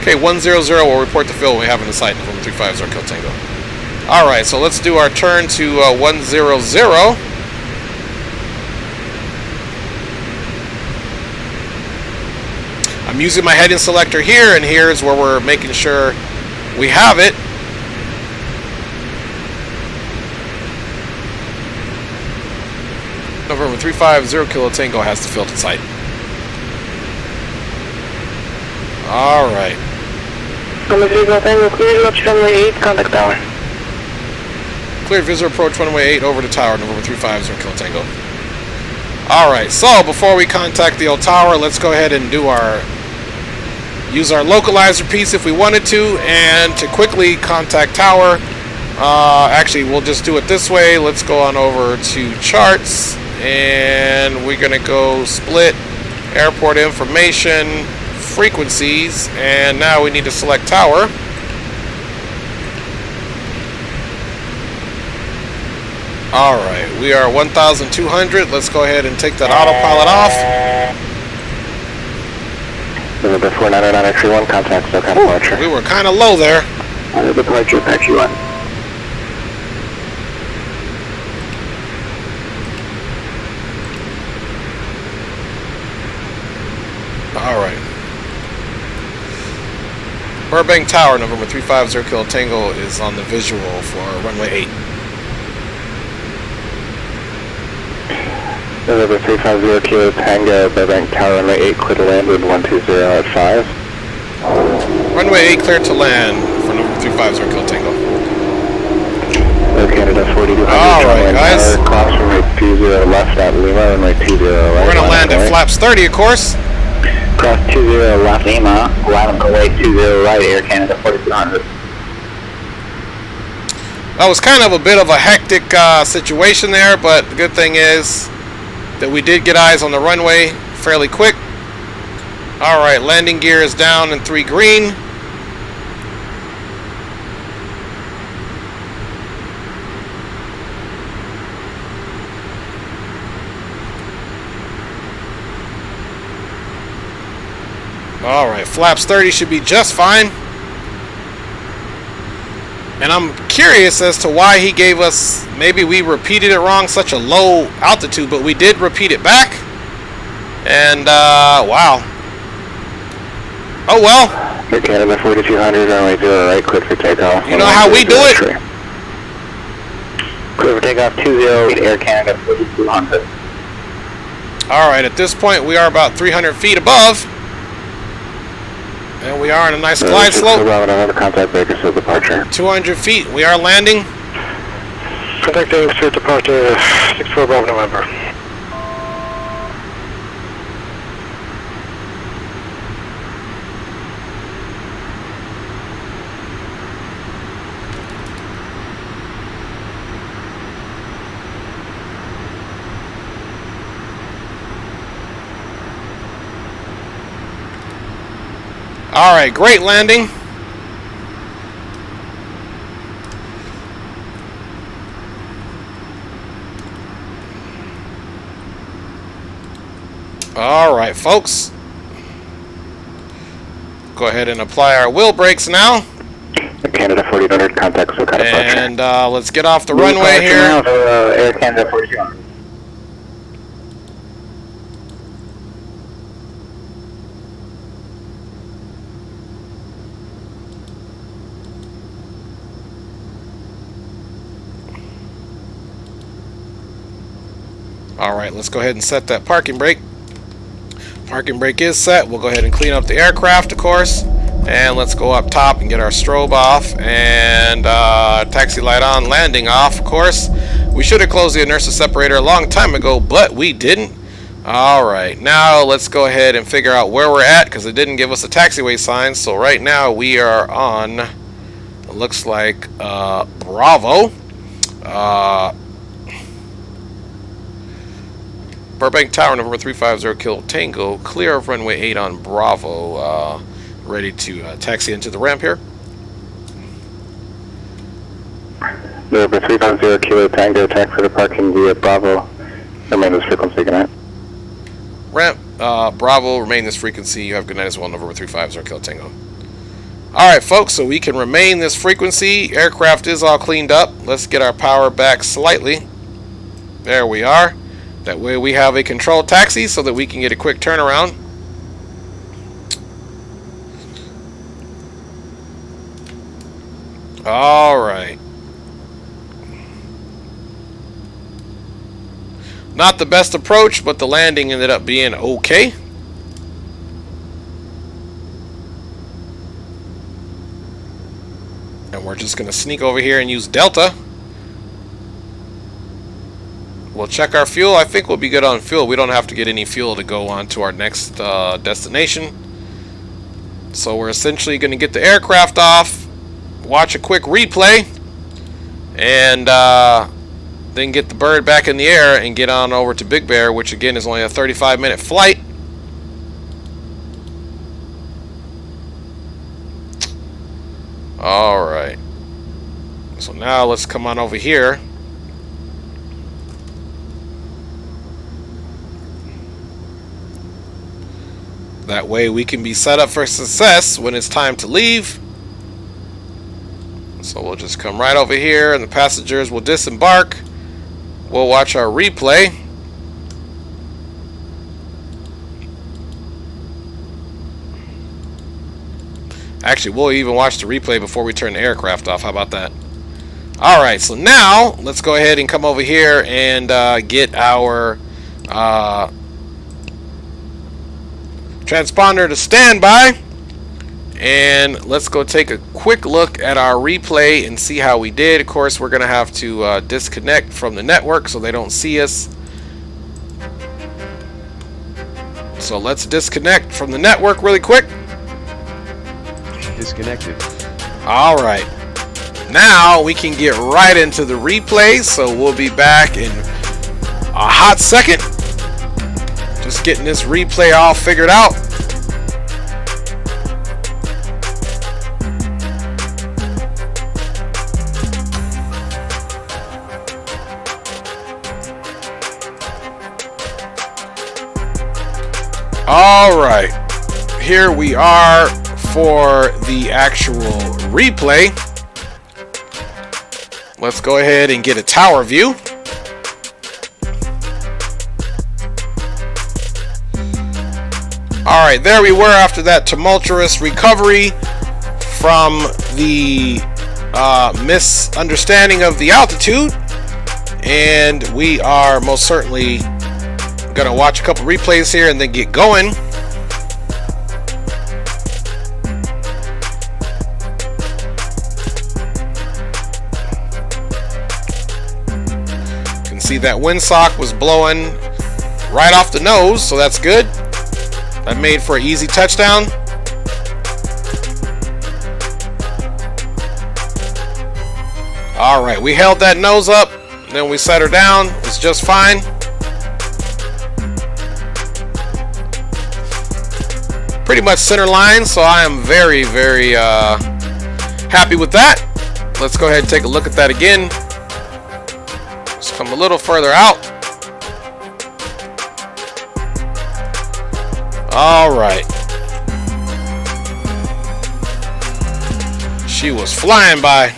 Okay, 100 will report the field we have in the sight from 350 Kill Tango. Alright, so let's do our turn to 100. I'm using my heading selector here, and here's where we're making sure we have it. November 350 Kilo Tango has the field in sight. Alright. Cleared visual approach runway 8 over the tower, November 350 Kilo Tango. Alright, so before we contact the old tower, let's go ahead and do use our localizer piece if we wanted to, and to quickly contact tower. Actually, we'll just do it this way. Let's go on over to charts, and we're going to go split airport information frequencies, and now we need to select tower. Alright, we are 1,200. Let's go ahead and take that autopilot off. November 499 contact Socal departure. We were kind of low there. Departure, taxi 1. Alright. Burbank Tower, November 350 Kilo Tango is on the visual for runway 8. November 350 Kilo Tango, Burbank Tower, runway 8, clear to land with 120 at 5. Runway 8 cleared to land for number 350 Kill Tango. Canada 4200. Alright, guys. Cross runway 20 left at Lima, runway 20 right. We're going to land at flaps 30, of course. Cross 20 left Lima, runway 20 right, Air Canada 4200. That was kind of a bit of a hectic situation there, but the good thing is that we did get eyes on the runway fairly quick. Alright, landing gear is down in 3 green. Alright, flaps 30 should be just fine. And I'm curious as to why he gave us, maybe we repeated it wrong, such a low altitude, but we did repeat it back. And, wow. Oh well. Air Canada 4200, runway 0 right, clear for takeoff. You know how we do it? Clear for takeoff 20, Air Canada 4200. Alright, at this point we are about 300 feet above. And we are on a nice glide slope. Contact breakers for departure. 200 feet. We are landing. Contacting for departure 64 Bravo November. Alright, great landing. Alright, folks. Go ahead and apply our wheel brakes now. Canada 4200, contact Socal departure. And let's get off the runway here. Air Canada 4200. Alright, let's go ahead and set that parking brake. Parking brake is set. We'll go ahead and clean up the aircraft, of course. And let's go up top and get our strobe off. And taxi light on, landing off, of course. We should have closed the inertia separator a long time ago, but we didn't. Alright, now let's go ahead and figure out where we're at, because it didn't give us a taxiway sign. So right now we are on, it looks like, Bravo. Burbank Tower, November 350 Kill Tango, clear of runway 8 on Bravo, ready to taxi into the ramp here. November 350 Kilo Tango, taxi for the parking via Bravo, remain this frequency, good night. Ramp, Bravo, remain this frequency, you have good night as well, November 350 Kill Tango. Alright folks, so we can remain this frequency, aircraft is all cleaned up, let's get our power back slightly. There we are. That way we have a controlled taxi so that we can get a quick turnaround. Alright. Not the best approach, but the landing ended up being okay. And we're just going to sneak over here and use Delta. We'll check our fuel. I think we'll be good on fuel. We don't have to get any fuel to go on to our next destination. So we're essentially going to get the aircraft off, watch a quick replay, and then get the bird back in the air and get on over to Big Bear, which again is only a 35-minute flight. Alright. So now let's come on over here. That way we can be set up for success when it's time to leave. So we'll just come right over here and the passengers will disembark. We'll watch our replay. Actually, we'll even watch the replay before we turn the aircraft off. How about that? Alright, so now let's go ahead and come over here and get our transponder to standby, And let's go take a quick look at our replay and see how we did. Of course, we're going to have to disconnect from the network so they don't see us. So let's disconnect from the network really quick. Disconnected. All right. Now we can get right into the replay. So we'll be back in a hot second. Just getting this replay all figured out. All right, here we are for the actual replay. Let's go ahead and get a tower view. All right, there we were after that tumultuous recovery from the misunderstanding of the altitude. And we are most certainly gonna watch a couple replays here and then get going. You can see that windsock was blowing right off the nose, so that's good. That made for an easy touchdown. All right, we held that nose up, then we set her down. It's just fine. Pretty much center line, so I am very, very happy with that. Let's go ahead and take a look at that again. Let's come a little further out. All right. She was flying by.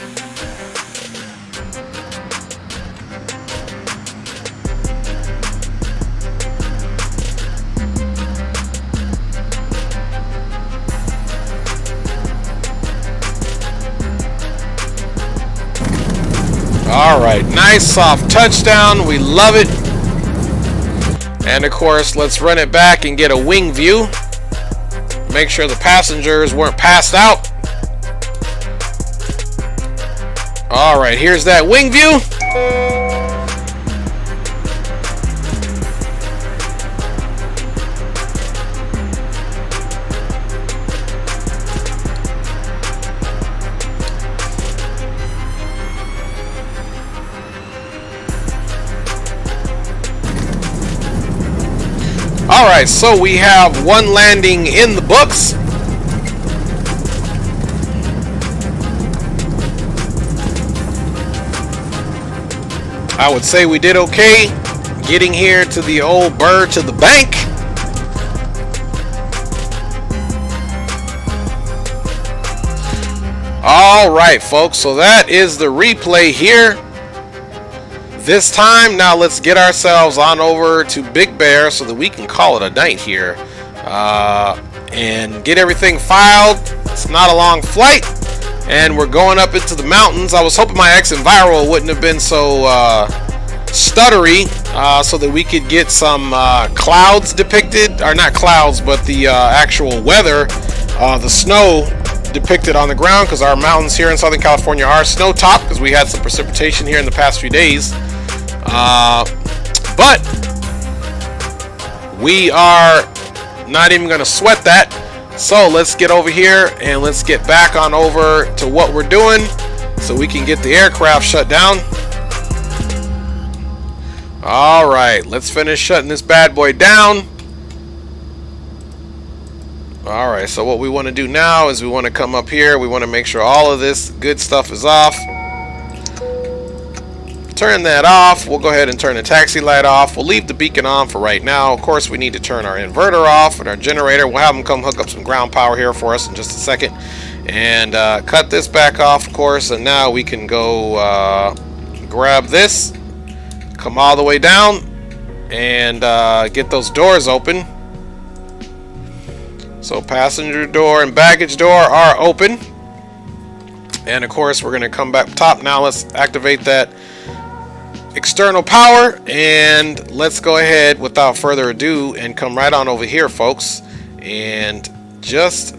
All right, nice soft touchdown. We love it. And of course, let's run it back and get a wing view. Make sure the passengers weren't passed out. All right, here's that wing view. All right, so we have one landing in the books. I would say we did okay getting here to the old Burr to the bank. All right, folks, so that is the replay here. This time, now let's get ourselves on over to Big Bear so that we can call it a night here and get everything filed. It's not a long flight, and we're going up into the mountains. I was hoping my XEnviro wouldn't have been so stuttery so that we could get some clouds depicted, or not clouds, but the actual weather, the snow depicted on the ground, because our mountains here in Southern California are snow topped because we had some precipitation here in the past few days. But we are not even going to sweat that. So let's get over here and let's get back on over to what we're doing so we can get the aircraft shut down. All right, let's finish shutting this bad boy down. All right, so what we want to do now is we want to come up here. We want to make sure all of this good stuff is off. Turn that off. We'll go ahead and turn the taxi light off. We'll leave the beacon on for right now. Of course, we need to turn our inverter off and our generator. We'll have them come hook up some ground power here for us in just a second. And cut this back off, of course. And now we can go grab this, come all the way down, and get those doors open. So passenger door and baggage door are open. And of course, we're going to come back top now. Let's activate that external power, and let's go ahead without further ado and come right on over here, folks, and just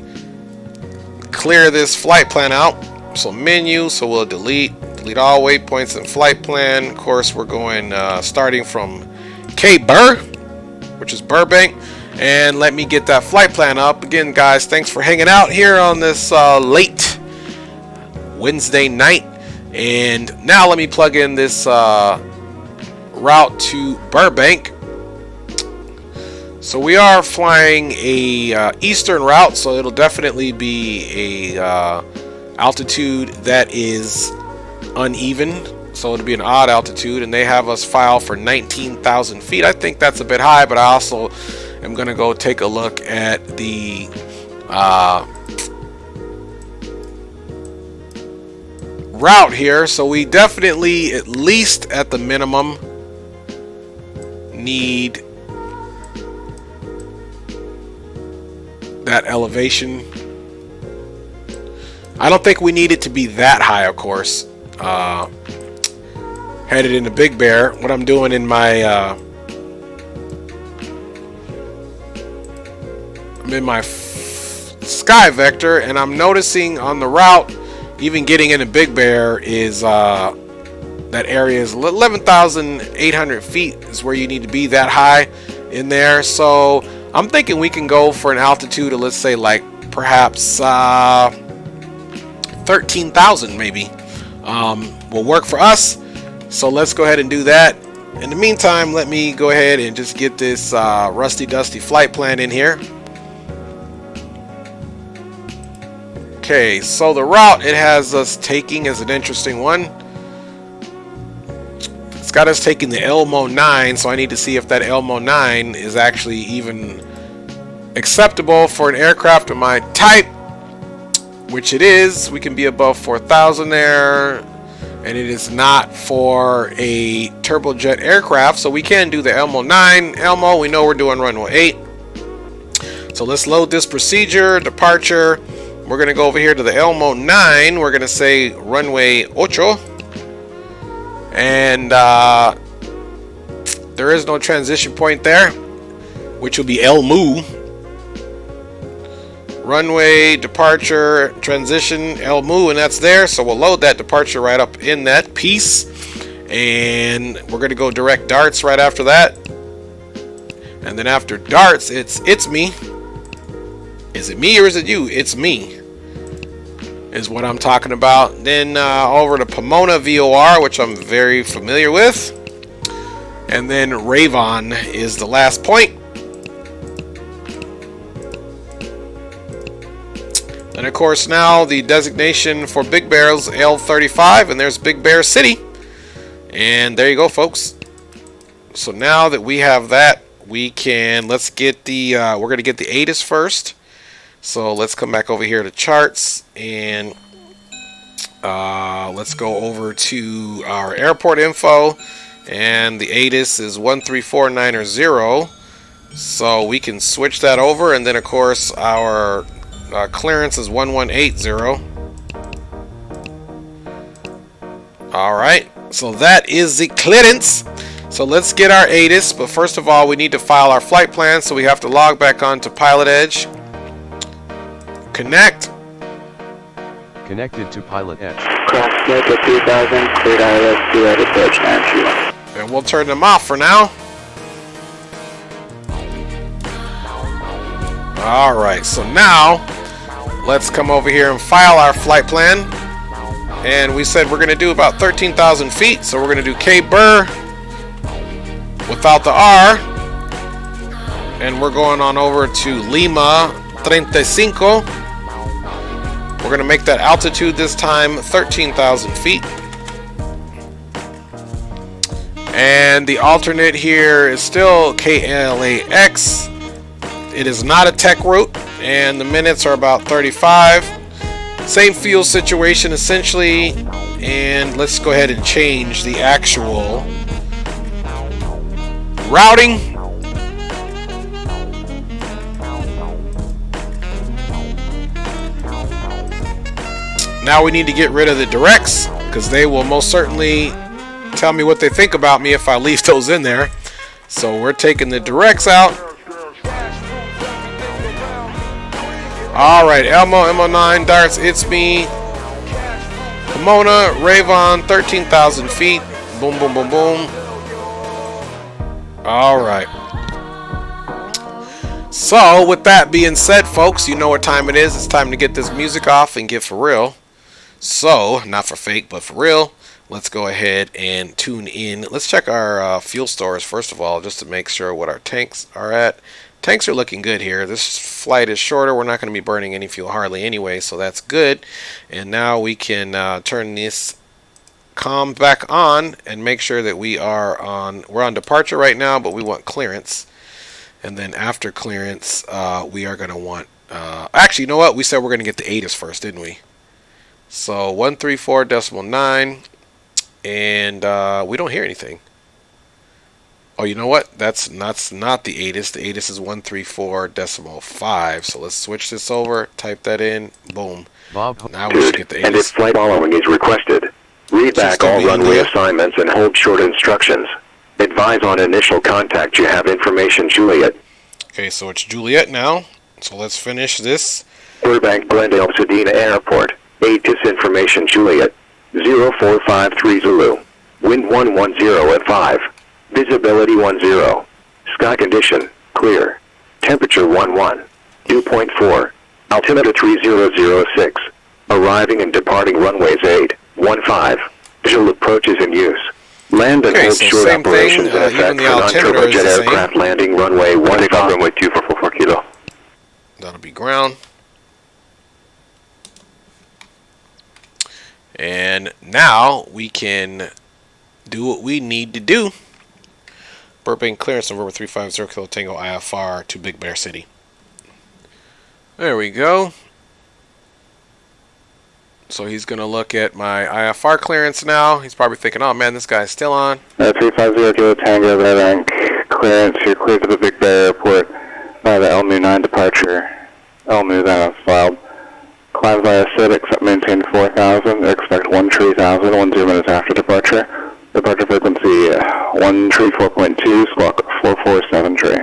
clear this flight plan out. So menu, so we'll delete all waypoints and flight plan. Of course, we're going starting from Cape Burr, which is Burbank. And let me get that flight plan up. Again, guys, thanks for hanging out here on this late Wednesday night. And now let me plug in this route to Burbank. So we are flying a eastern route, so it'll definitely be a altitude that is uneven. So it'll be an odd altitude, and they have us file for 19,000 feet. I think that's a bit high, but I also am going to go take a look at the route here. So we definitely, at least at the minimum, need that elevation. I don't think we need it to be that high, of course. Headed into Big Bear. What I'm doing in my I'm in my sky vector, and I'm noticing on the route, even getting into Big Bear is that area is 11,800 feet is where you need to be that high in there. So I'm thinking we can go for an altitude of, let's say, like perhaps 13,000 maybe will work for us. So let's go ahead and do that. In the meantime, let me go ahead and just get this rusty dusty flight plan in here. Okay, so the route it has us taking is an interesting one. It's got us taking the Elmo 9, so I need to see if that Elmo 9 is actually even acceptable for an aircraft of my type, which it is. We can be above 4,000 there, and it is not for a turbojet aircraft, so we can do the Elmo 9. Elmo, we know we're doing runway 8. So let's load this procedure, departure. We're going to go over here to the Elmo 9. We're going to say runway 8. And there is no transition point there, which will be Elmo. Runway, departure, transition, Elmo, and that's there. So we'll load that departure right up in that piece. And we're going to go direct darts right after that. And then after darts, it's me. Is it me or is it you? It's me is what I'm talking about. Then over to Pomona VOR, which I'm very familiar with. And then Ravon is the last point. And of course now the designation for Big Bear is L35, and there's Big Bear City. And there you go, folks. So now that we have that, we can, let's get the, we're going to get the ATIS first. So let's come back over here to charts, and let's go over to our airport info, and the ATIS is 134900. So we can switch that over, and then of course our clearance is 1180. Alright, so that is the clearance. So let's get our ATIS, but first of all we need to file our flight plan, so we have to log back on to PilotEdge. Connect. Connected to PilotEdge. Cross Delta 3000, cleared ILS 2 at approach 931. And we'll turn them off for now. Alright, so now let's come over here and file our flight plan. And we said we're going to do about 13,000 feet, so we're going to do Cape Burr without the R. And we're going on over to Lima 35. We're going to make that altitude this time 13,000 feet. And the alternate here is still KLAX. It is not a tech route, and the minutes are about 35. Same fuel situation essentially, and let's go ahead and change the actual routing. Now we need to get rid of the directs, because they will most certainly tell me what they think about me if I leave those in there. So we're taking the directs out. Alright, Elmo, MO9, Darts, it's me. Pomona, Ravon, 13,000 feet. Boom, boom, boom, boom. Alright. So, with that being said, folks, you know what time it is. It's time to get this music off and get for real. So, not for fake, but for real. Let's go ahead and tune in. Let's check our fuel stores, first of all, just to make sure what our tanks are at. Tanks are looking good here. This flight is shorter. We're not going to be burning any fuel hardly anyway, so that's good. And now we can turn this comm back on and make sure that we're on departure right now, but we want clearance. And then after clearance, we are going to want, actually, you know what? We said we're going to get the ATIS first, didn't we? So 134.9, and we don't hear anything. Oh, you know what? That's not the ATIS. The ATIS is 134.5. So let's switch this over. Type that in. Boom. Now we should get the ATIS. And if flight following is requested, read back all runway assignments and hold short instructions. Advise on initial contact. You have information, Juliet. Okay, so it's Juliet now. So let's finish this. Burbank, Glendale, Sedina Airport. ATIS information, Juliet. 0453 Zulu. Wind 110 at 5. Visibility 10. Sky condition, clear. Temperature 11. Dew point 4. Altimeter 3006. Arriving and departing runways 815. Visual approaches in use. Land and hold short operations in effect for non-turbojet aircraft landing runway 15. Runway 2444 kilo. That'll be ground. And now we can do what we need to do. Burbank clearance November 350 Kilo Tango IFR to Big Bear City. There we go. So he's going to look at my IFR clearance now. He's probably thinking, oh man, this guy's still on. 350 Kilo Tango Burbank clearance. You're clear to the Big Bear Airport by the LMU 9 departure. LMU that is filed. Climb via SID, except maintain 4,000. Expect 130,000, 10 minutes after departure. Departure frequency 134.2, squawk 447 tree.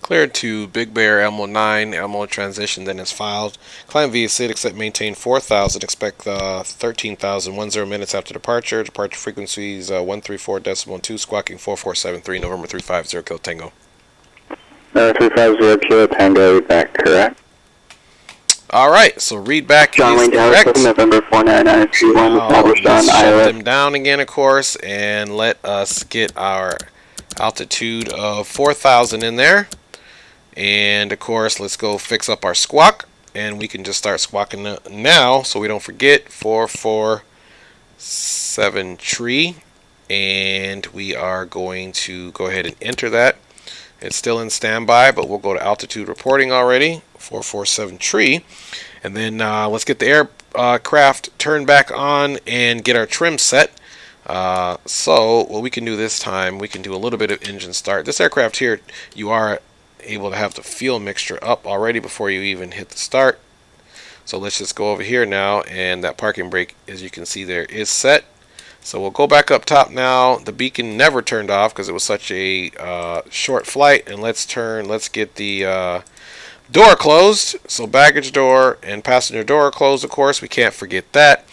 Cleared to Big Bear, Elmo 9, Elmo transition, then is filed. Climb via SID, except maintain 4,000, expect 13,000, 10 minutes after departure. Departure frequencies 134.2, squawking 4473, November 350 Kilo Tango. 350 Kilo Tango, read back, correct? Alright, so read back John is Wayne Dallas, correct. November 49931, established on Let's shut ILS. them down again, of course, and let us get our altitude of 4,000 in there. And, of course, let's go fix up our squawk, and we can just start squawking now, so we don't forget 447 tree, and we are going to go ahead and enter that. It's still in standby, but we'll go to altitude reporting already, 447 tree. And then let's get the aircraft turned back on and get our trim set. So what we can do this time, we can do a little bit of engine start. This aircraft here, you are able to have the fuel mixture up already before you even hit the start. So let's just go over here now, and that parking brake, as you can see there, is set. So we'll go back up top now. The beacon never turned off because it was such a short flight. And let's get the door closed. So baggage door and passenger door are closed, of course. We can't forget that.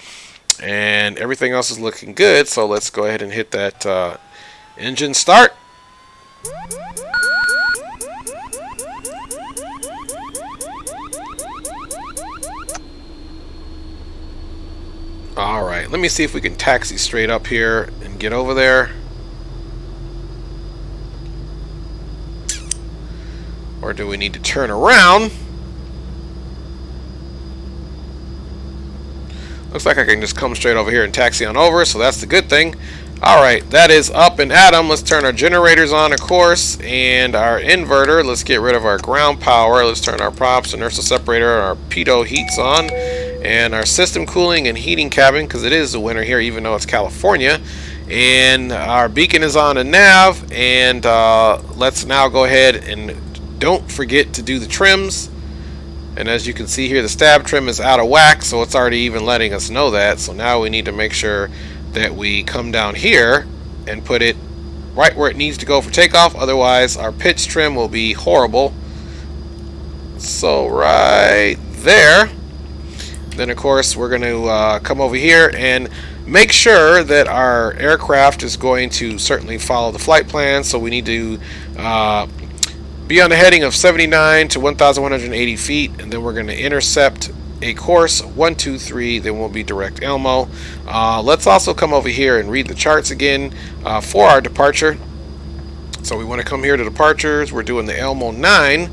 And everything else is looking good. So let's go ahead and hit that engine start. Alright, let me see if we can taxi straight up here and get over there. Or do we need to turn around? Looks like I can just come straight over here and taxi on over, so that's the good thing. Alright, that is up and at 'em. Let's turn our generators on, of course, and our inverter. Let's get rid of our ground power. Let's turn our props, inertial separator, and our pitot heats on. And our system cooling and heating cabin, because it is the winter here, even though it's California. And our beacon is on a nav. And let's now go ahead and don't forget to do the trims. And as you can see here, the stab trim is out of whack, so it's already even letting us know that. So now we need to make sure that we come down here and put it right where it needs to go for takeoff. Otherwise, our pitch trim will be horrible. So right there. Then, of course, we're going to come over here and make sure that our aircraft is going to certainly follow the flight plan. So we need to be on the heading of 79 to 1,180 feet, and then we're going to intercept a course 123. Then we'll be direct Elmo. Let's also come over here and read the charts again for our departure. So we want to come here to departures. We're doing the Elmo 9,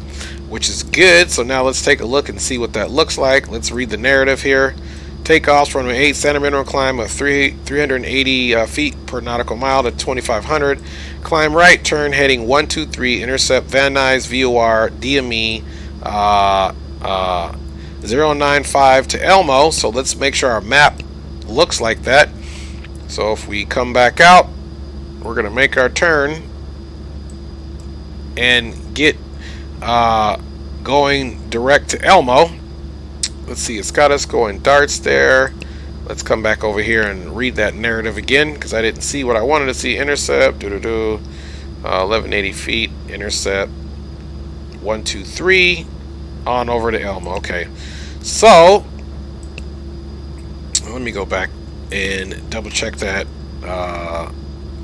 which is good. So now let's take a look and see what that looks like. Let's read the narrative here. Takeoffs runway 8, standard minimum climb of 380 feet per nautical mile to 2,500. Climb right, turn heading 123, intercept Van Nuys VOR DME 095 to Elmo. So let's make sure our map looks like that. So if we come back out, we're going to make our turn and get going direct to Elmo. Let's see, it's got us going darts there. Let's come back over here and read that narrative again, because I didn't see what I wanted to see. Intercept 1180 feet, intercept 123 on over to Elmo. Okay, so let me go back and double check that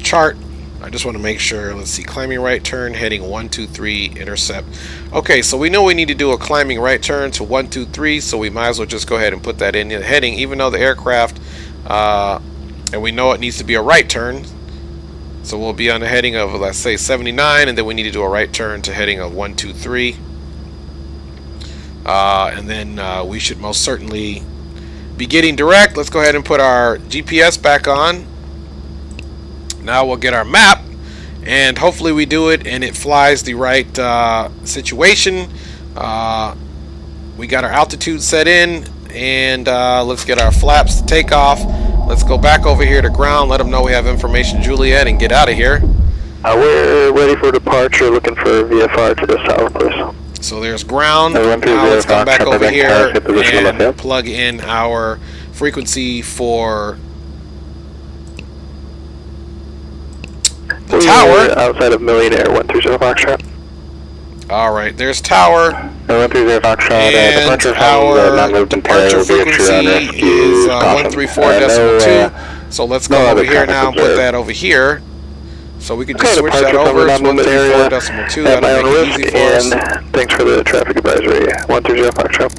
chart. I just want to make sure. Let's see, climbing right turn heading 123, intercept. Okay, so we know we need to do a climbing right turn to 123, so we might as well just go ahead and put that in the heading, even though the aircraft and we know it needs to be a right turn. So we'll be on the heading of, let's say, 79, and then we need to do a right turn to heading of 123, and then we should most certainly be getting direct. Let's go ahead and put our GPS back on. Now we'll get our map, and hopefully we do it and it flies the right situation. We got our altitude set in, and let's get our flaps to take off. Let's go back over here to ground, let them know we have information Juliet, and get out of here. We're ready for departure, looking for VFR to the south, please. So there's ground. Now let's come back over here and plug in our frequency for the tower. Outside of Millionaire 130 Foxtrot. Alright, there's tower. 130 Foxtrot. And our departure frequency is 134.2. So let's go over here now and put that over here. So we can just switch that over to 134.2. That'll make it easy for us. Thanks for the traffic advisory. 130 Foxtrot.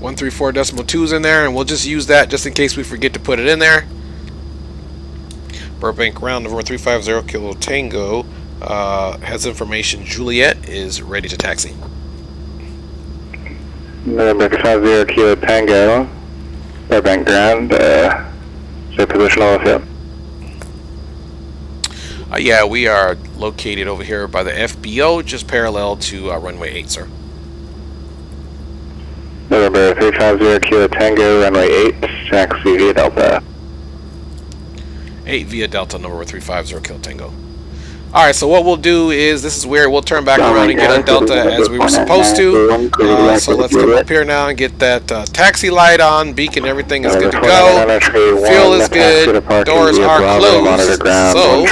134.2 is in there, and we'll just use that just in case we forget to put it in there. Burbank ground number 350 Kilo Tango has information Juliet is ready to taxi. Burbank 50 Kilo Tango, Burbank ground, say position all field. Yeah, we are located over here by the FBO, just parallel to runway 8, sir. November 350 Kilo Tango, runway 8, taxi via Delta. 8 via Delta, number 350 Kilo Tango. Alright, so what we'll do is, this is where we'll turn back around and get on Delta as we were supposed to. So let's come up here now and get that taxi light on. Beacon, everything is good to go. Fuel is good. Doors are closed. So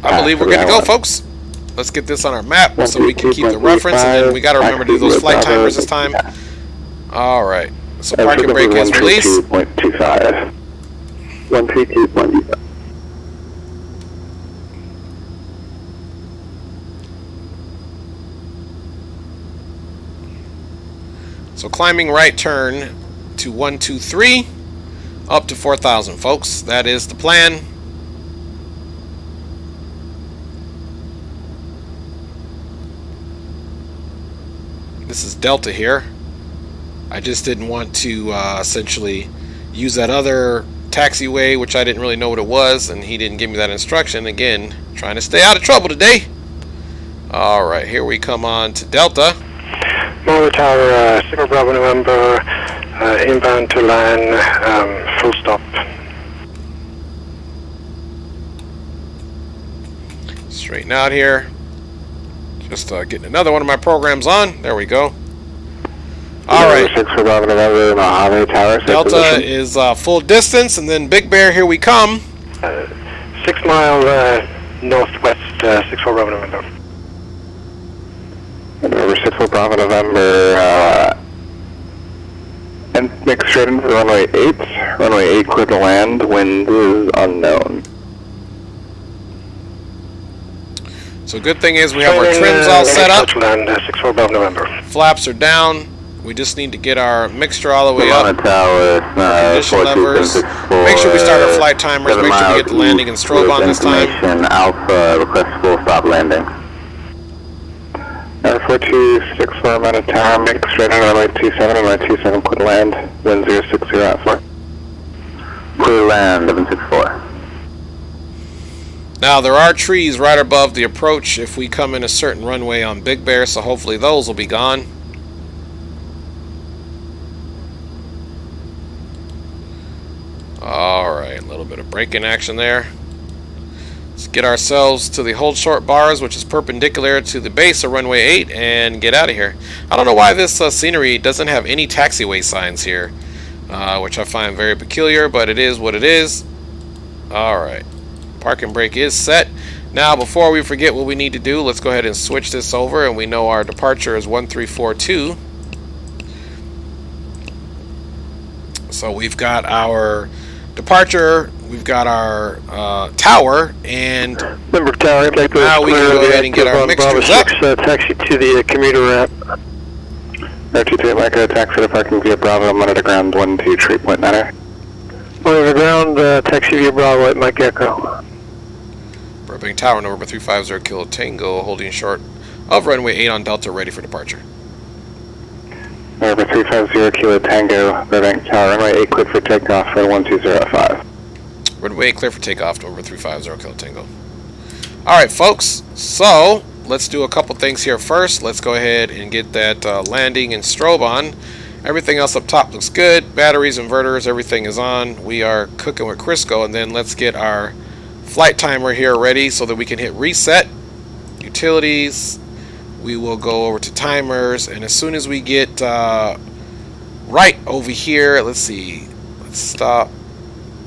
I believe we're good to go, folks. Let's get this on our map so we can keep the reference, and then we got to remember to do those flight timers this time. Alright, so parking brake is released. 132.25. So climbing right turn to 123 up to 4,000, folks. That is the plan. This is Delta here. I just didn't want to essentially use that other taxiway, which I didn't really know what it was, and he didn't give me that instruction. Again, trying to stay out of trouble today. Alright, here we come on to Delta. Motor Tower, Sigma Bravo November, inbound to land, full stop. Straighten out here. Just getting another one of my programs on. There we go. All right. 6 for Bravo November, Mojave Tower. Delta is full distance, and then Big Bear, here we come. 6 mile northwest, 6 for Bravo November. November 6 for Bravo November, and make straight into runway 8. Runway 8 clear to land, wind is unknown. So good thing is we have our trims all set up. Land, 6 for Bravo November. Flaps are down. We just need to get our mixture all the way up. Tower, Condition levers. Make sure we start our flight timers. Make sure we get the landing and strobe on this time. Alpha, request full stop landing. 426 for Amanda Tower, make straight on runway 27, runway 27, clear to land, wind 060 at 4. Clear land, 764. Now there are trees right above the approach if we come in a certain runway on Big Bear, so hopefully those will be gone. Alright, a little bit of braking action there. Let's get ourselves to the hold short bars, which is perpendicular to the base of runway 8, and get out of here. I don't know why this scenery doesn't have any taxiway signs here, which I find very peculiar, but it is what it is. Alright, parking brake is set. Now, before we forget what we need to do, let's go ahead and switch this over, and we know our departure is 1342. So we've got our departure, we've got our tower, and Number tower, I'd like to now we can go ahead and get our mixtures up. Taxi to the commuter ramp. R28 Micro, taxi to parking via Bravo, monitor ground 12 tree point 9er. Monitor ground, taxi via Bravo at Mike Echo. Burbank Tower, November 350 Kilo Tango, holding short of runway 8 on Delta, ready for departure. November 350 Kilo Tango, Burbank Tower, runway 8 cleared for takeoff for 120.5. Runway 8 clear for takeoff, November 350 Kilo Tango. Alright folks, so let's do a couple things here first. Let's go ahead and get that landing and strobe on. Everything else up top looks good. Batteries, inverters, everything is on. We are cooking with Crisco, and then let's get our flight timer here ready so that we can hit reset. Utilities. We will go over to timers, and as soon as we get right over here, let's see. Let's stop.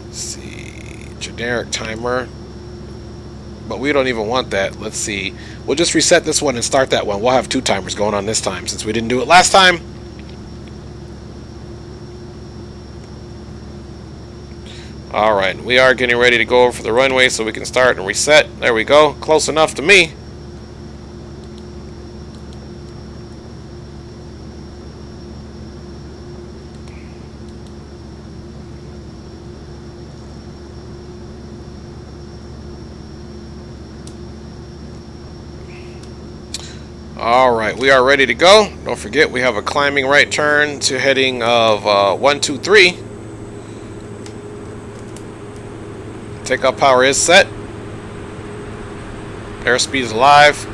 Let's see. Generic timer. But we don't even want that. Let's see. We'll just reset this one and start that one. We'll have 2 timers going on this time since we didn't do it last time. Alright, we are getting ready to go over for the runway so we can start and reset. There we go. Close enough to me. Alright, we are ready to go. Don't forget we have a climbing right turn to heading of 123. Takeoff power is set. Airspeed is alive.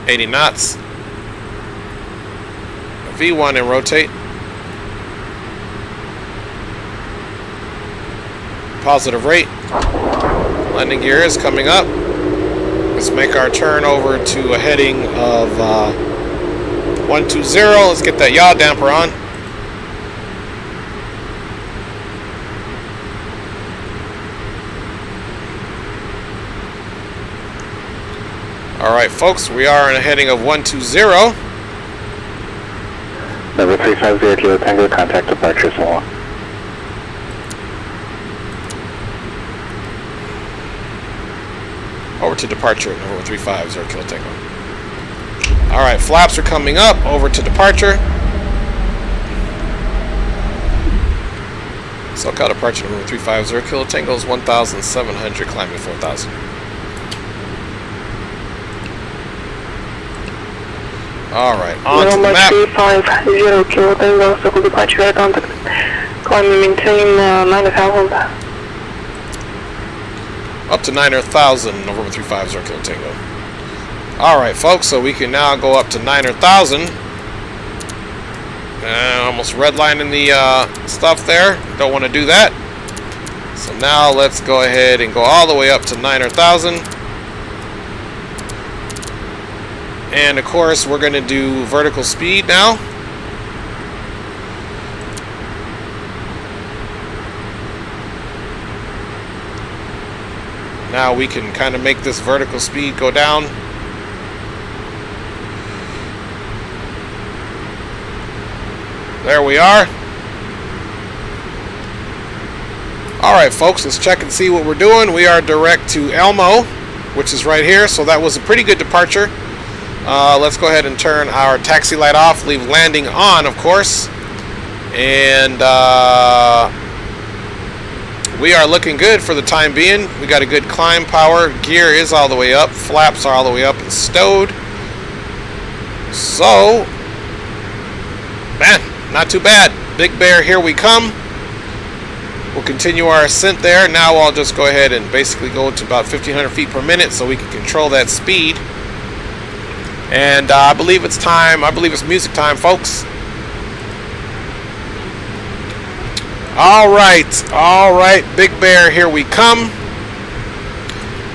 80 knots. V1 and rotate. Positive rate. Landing gear is coming up. Let's make our turn over to a heading of 120. Let's get that yaw damper on. Alright folks, we are in a heading of 120. Number 350 Kilo Tango, contact departure so long. Over to departure, November 350 Kilo Tango. Alright, flaps are coming up, over to departure. Socal departure, November 350 Kilo Tango is 1,700, climbing 4,000. Alright, on to the map. 350 Kilo Tango, Socal departure at contact. Climb and maintain 9,000. Up to 9,000, November 350 Kilo Tango. Alright folks, so we can now go up to 9,000. Almost redlining the stuff there. Don't want to do that. So now let's go ahead and go all the way up to 9,000. And of course, we're going to do vertical speed now. Now we can kind of make this vertical speed go down. There we are. Alright folks, let's check and see what we're doing. We are direct to Elmo, which is right here, so that was a pretty good departure. Let's go ahead and turn our taxi light off, leave landing on, of course. And we are looking good for the time being. We got a good climb power. Gear is all the way up. Flaps are all the way up and stowed. So, man, not too bad. Big Bear, here we come. We'll continue our ascent there. Now I'll just go ahead and basically go to about 1,500 feet per minute so we can control that speed. And I believe it's time. I believe it's music time, folks. All right, Big Bear, here we come.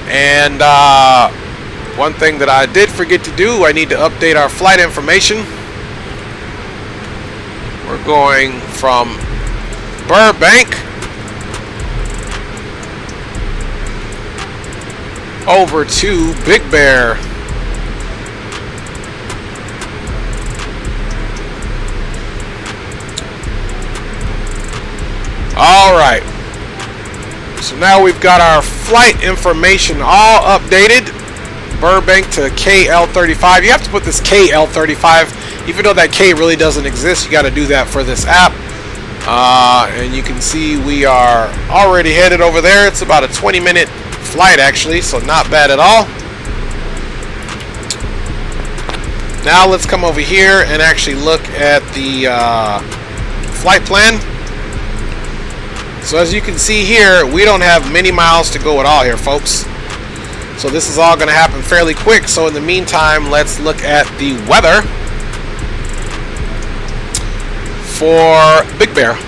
And one thing that I did forget to do, I need to update our flight information. We're going from Burbank over to Big Bear. Alright, so now we've got our flight information all updated. Burbank to KL35. You have to put this KL35, even though that K really doesn't exist. You got to do that for this app. And you can see we are already headed over there. It's about a 20-minute flight actually, so not bad at all. Now let's come over here and actually look at the flight plan. So as you can see here, we don't have many miles to go at all here, folks. So this is all going to happen fairly quick. So in the meantime, let's look at the weather for Big Bear.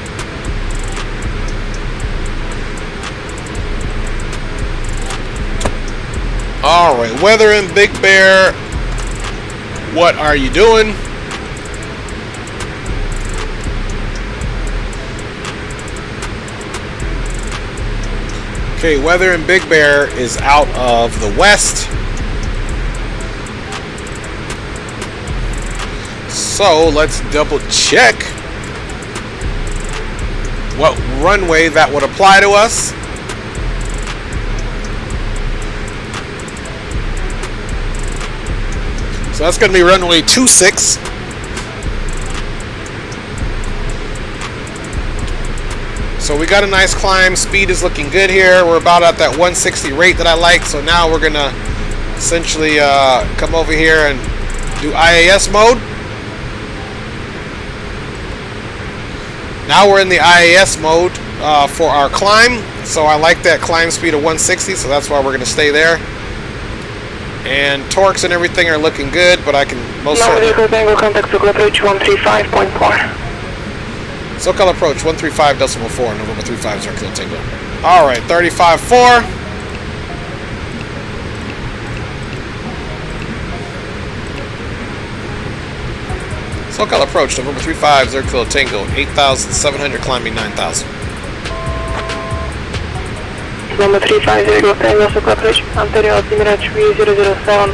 Alright, weather in Big Bear. What are you doing? Okay, weather in Big Bear is out of the west. So let's double check what runway that would apply to us. So that's going to be runway 26. So we got a nice climb. Speed is looking good here. We're about at that 160 rate that I like. So now we're going to essentially come over here and do Ias mode. Now we're in the Ias mode for our climb. So I like that climb speed of 160. So that's why we're going to stay there. And torques and everything are looking good, but I can most certainly... Contact Socal approach 135.4. Socal approach 135.4, November 35 Kilo Tango. Alright, 35.4. Socal approach, November 35 Kilo Tango, 8,700, climbing 9,000. Number 350 Tango, Socal approach, anterior altimeter 3007,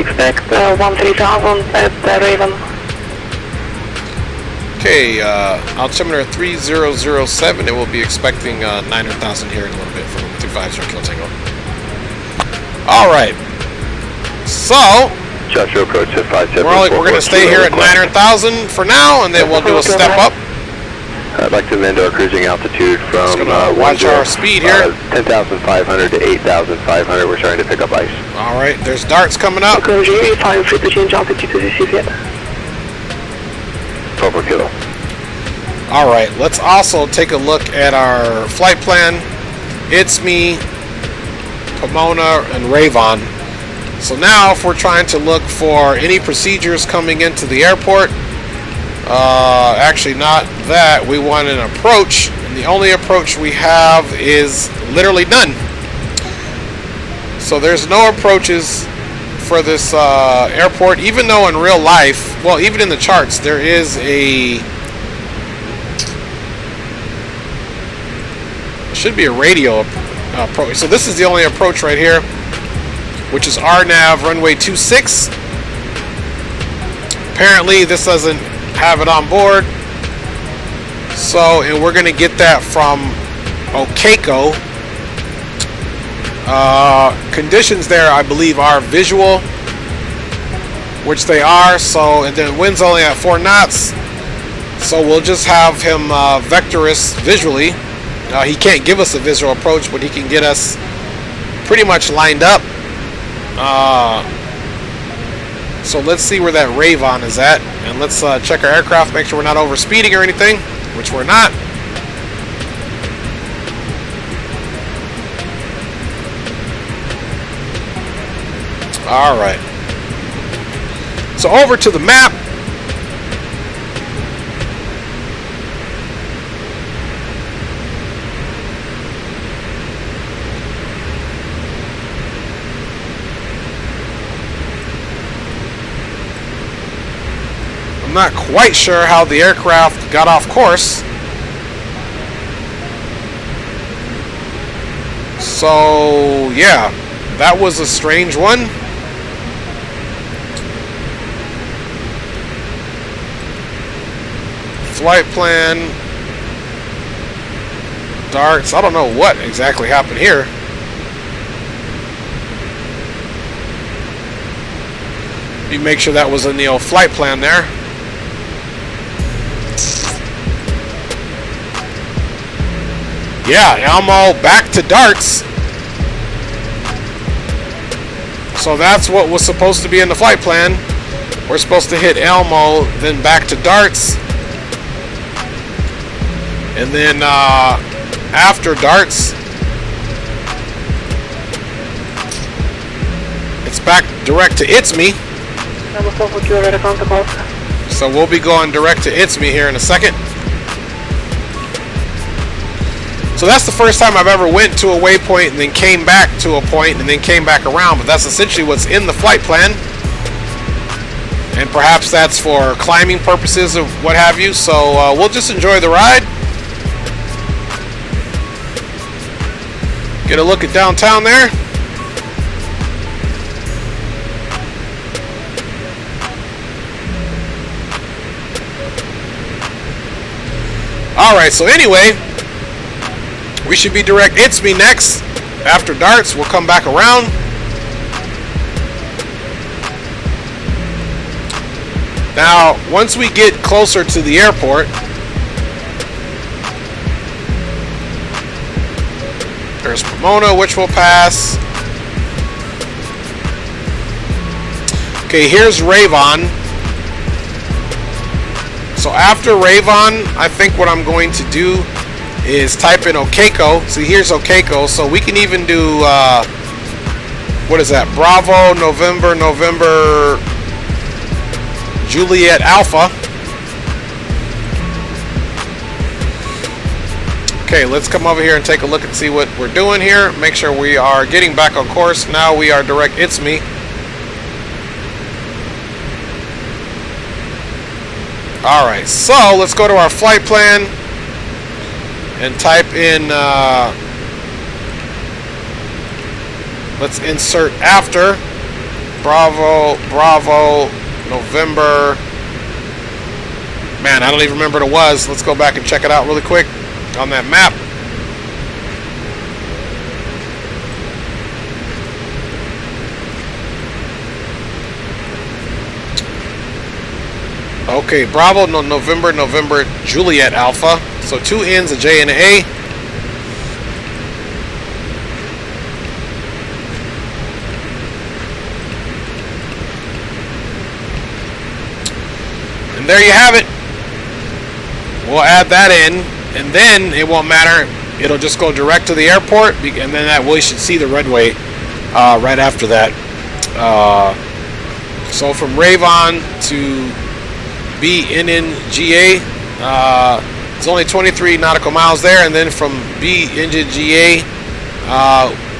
expect 13,000 at Raven. Okay, altimeter 3007, it will be expecting 900,000 here in a little bit from 35 Kilo Tango. Alright, so Joshua approach at 57. we're going to stay here at 900,000 for now, and then we'll do a step up. I'd like to amend our cruising altitude from watch our speed here. 10,500 to 8,500. We're starting to pick up ice. Alright, there's darts coming up. Feel free to change altitude to receive it. 12 per kilo. Alright, let's also take a look at our flight plan. It's me, Pomona, and Ravon. So now if we're trying to look for any procedures coming into the airport, actually not that, we want an approach, and the only approach we have is literally none. So there's no approaches for this airport, even though in real life, well, even in the charts, there is a should be a radio approach. So this is the only approach right here, which is RNAV runway 26. Apparently this doesn't have it on board, so, and we're gonna get that from Okeko. Conditions there, I believe, are visual, which they are. So, and then wind's only at 4 knots, so we'll just have him vector us visually. He can't give us a visual approach, but he can get us pretty much lined up. So let's see where that Ravon is at, and let's check our aircraft, make sure we're not over speeding or anything, which we're not. All right. So over to the map. I'm not quite sure how the aircraft got off course. So, yeah, that was a strange one. Flight plan, darts, I don't know what exactly happened here. You make sure that was in the old flight plan there. Yeah, Elmo back to darts. So that's what was supposed to be in the flight plan. We're supposed to hit Elmo, then back to darts. And then after darts, it's back direct to Itzme. So we'll be going direct to Itzme here in a second. So that's the first time I've ever went to a waypoint and then came back to a point and then came back around. But that's essentially what's in the flight plan. And perhaps that's for climbing purposes of what have you. So we'll just enjoy the ride. Get a look at downtown there. Alright, so anyway, we should be direct Itzme next. After darts, we'll come back around. Now, once we get closer to the airport, there's Pomona, which we'll pass. Okay, here's Ravon. So after Ravon, I think what I'm going to do is type in Okeko. See, here's Okeko. So we can even do, what is that? Bravo, November, Juliet Alpha. Okay, let's come over here and take a look and see what we're doing here. Make sure we are getting back on course. Now we are direct Itzme. Alright, so let's go to our flight plan and type in, let's insert after Bravo, November. Man, I don't even remember what it was. Let's go back and check it out really quick on that map. Okay, Bravo, November, Juliet Alpha. So 2 N's, a J, and an A. And there you have it. We'll add that in, and then it won't matter. It'll just go direct to the airport, and then that we should see the runway right after that. So from Ravon to BNNGA, it's only 23 nautical miles there, and then from BNNGA,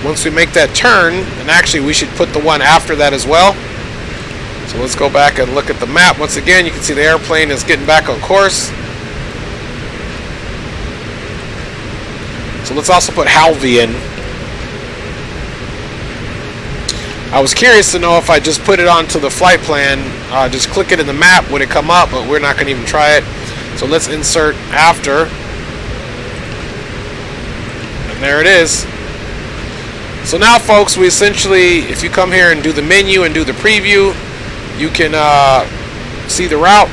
once we make that turn, and actually we should put the one after that as well. So let's go back and look at the map. Once again, you can see the airplane is getting back on course. So let's also put Halvey in. I was curious to know if I just put it onto the flight plan, just click it in the map, would it come up? But we're not going to even try it. So let's insert after. And there it is. So now, folks, we essentially, if you come here and do the menu and do the preview, you can see the route.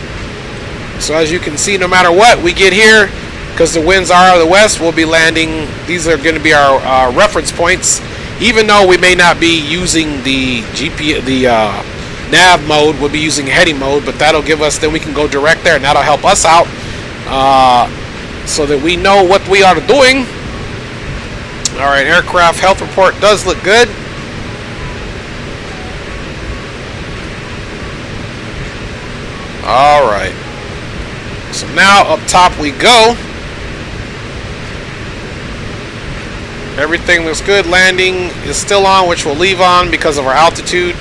So as you can see, no matter what we get here, because the winds are out of the west, we'll be landing. These are going to be our reference points. Even though we may not be using the nav mode, we'll be using heading mode, but that'll give us, then we can go direct there, and that'll help us out so that we know what we are doing. All right, aircraft health report does look good. All right. So now up top we go. Everything looks good. Landing is still on, which we'll leave on because of our altitude.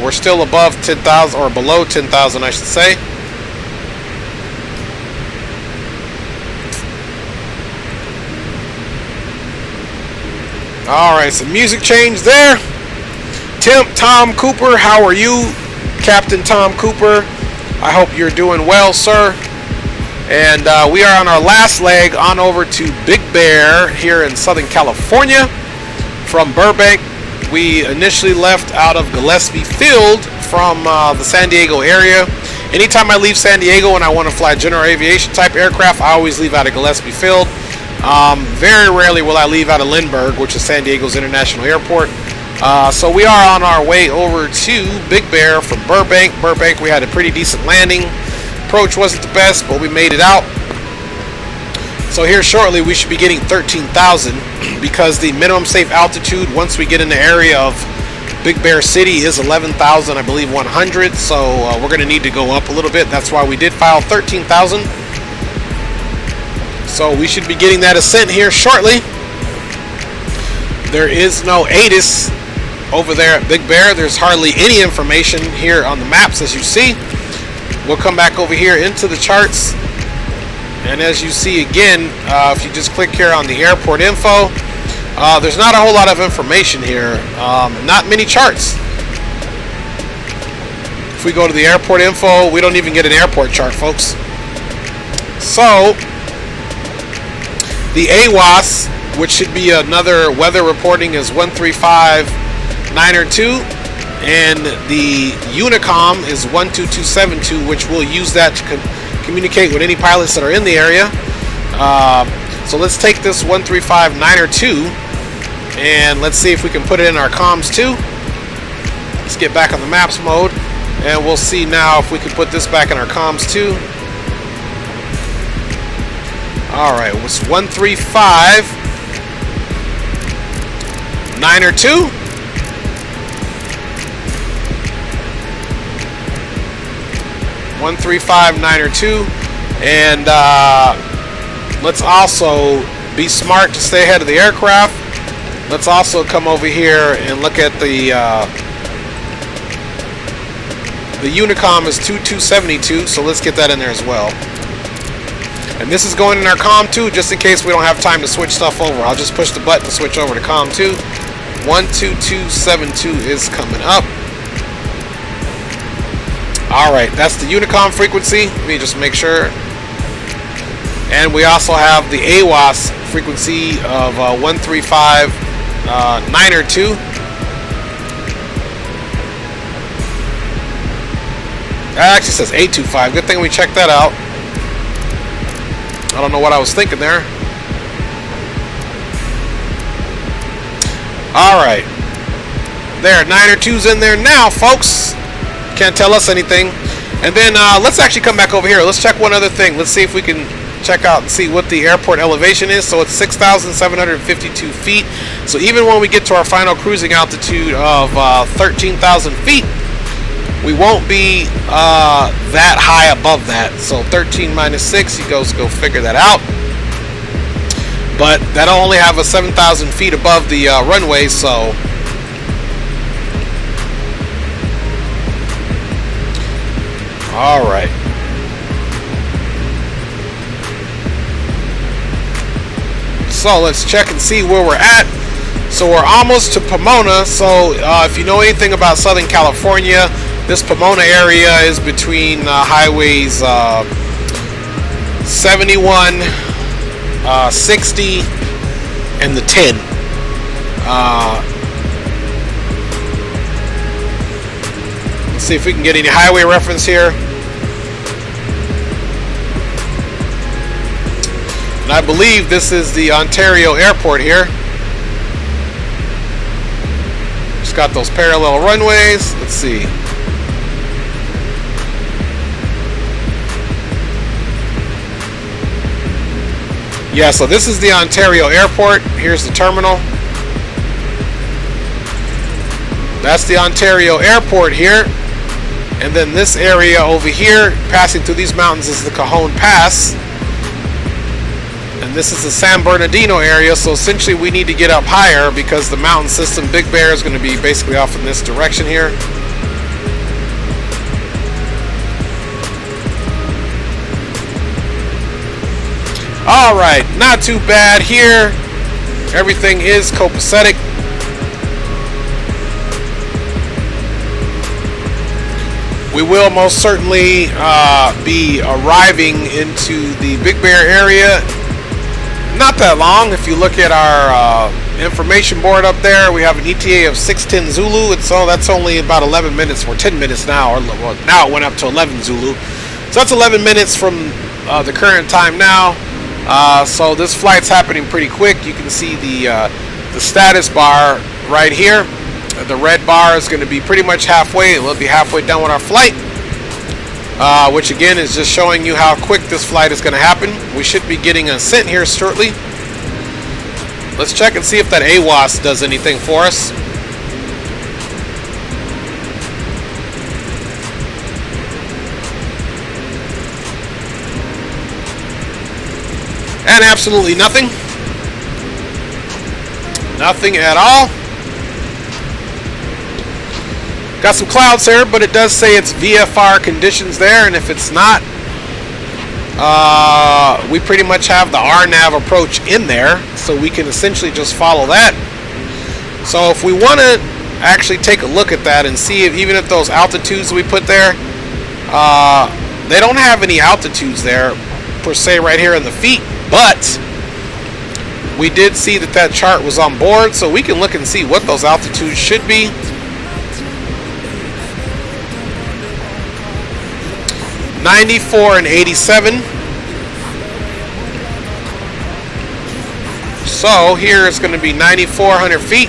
We're still above 10,000, or below 10,000, I should say. Alright, some music change there. Tom Cooper, how are you? Captain Tom Cooper, I hope you're doing well, sir. And we are on our last leg on over to Big Bear here in Southern California from Burbank. We initially left out of Gillespie Field from the San Diego area. Anytime I leave San Diego and I want to fly general aviation type aircraft, I always leave out of Gillespie Field. Very rarely will I leave out of Lindbergh, which is San Diego's international airport. So we are on our way over to Big Bear from Burbank. Burbank, we had a pretty decent landing. Approach wasn't the best, but we made it out. So here shortly we should be getting 13,000 because the minimum safe altitude once we get in the area of Big Bear City is 11,000, I believe, 100. So we're going to need to go up a little bit. That's why we did file 13,000. So we should be getting that ascent here shortly. There is no ATIS over there at Big Bear. There's hardly any information here on the maps, as you see. We'll come back over here into the charts, and as you see again, if you just click here on the airport info, there's not a whole lot of information here, not many charts. If we go to the airport info, we don't even get an airport chart, folks. So the AWAS, which should be another weather reporting, is 135.902. And the Unicom is 12272, which we'll use that to communicate with any pilots that are in the area. So let's take this 135.902 and let's see if we can put it in our comms too. Let's get back on the maps mode, and we'll see now if we can put this back in our comms too. Alright, it was 135.902. 135.902, and let's also be smart to stay ahead of the aircraft. Let's also come over here and look at the Unicom is 2272, so let's get that in there as well. And this is going in our COM 2 just in case we don't have time to switch stuff over. I'll just push the button to switch over to COM 2. 12272 is coming up. Alright, that's the Unicom frequency. Let me just make sure. And we also have the AWAS frequency of 135.902. That actually says 825. Good thing we checked that out. I don't know what I was thinking there. Alright. There, 902's in there now, folks. Can't tell us anything. And then let's actually come back over here. Let's check one other thing. Let's see if we can check out and see what the airport elevation is. So it's 6,752 feet. So even when we get to our final cruising altitude of 13,000 feet, we won't be that high above that. So 13 minus 6, you guys go figure that out. but that'll only have us 7,000 feet above the runway, so all right. So let's check and see where we're at. So we're almost to Pomona. So if you know anything about Southern California, this Pomona area is between highways 71, 60, and the 10. Let's see if we can get any highway reference here. And I believe this is the Ontario airport here. Just got those parallel runways. Let's see. Yeah, so this is the Ontario airport. Here's the terminal. That's the Ontario airport here. And then this area over here, passing through these mountains, is the Cajon Pass. And this is the San Bernardino area, so essentially we need to get up higher because the mountain system, Big Bear, is going to be basically off in this direction here. Alright, not too bad here. Everything is copacetic. We will most certainly be arriving into the Big Bear area. Not that long. If you look at our information board up there, we have an ETA of 610 Zulu, and so that's only about 11 minutes. We're 10 minutes now, or well, now it went up to 11 Zulu. So that's 11 minutes from the current time now. So this flight's happening pretty quick. You can see the status bar right here. The red bar is going to be pretty much halfway. We'll be halfway done with our flight, which again is just showing you how quick this flight is going to happen. We should be getting a ascent here shortly. Let's check and see if that AWAS does anything for us. And absolutely nothing. Nothing at all. Got some clouds here, but it does say it's VFR conditions there, and if it's not, we pretty much have the RNAV approach in there, so we can essentially just follow that. So if we want to actually take a look at that and see if even if those altitudes we put there, they don't have any altitudes there per se right here in the feet, but we did see that that chart was on board, so we can look and see what those altitudes should be. '94 and 87. So here it's going to be 9,400 feet.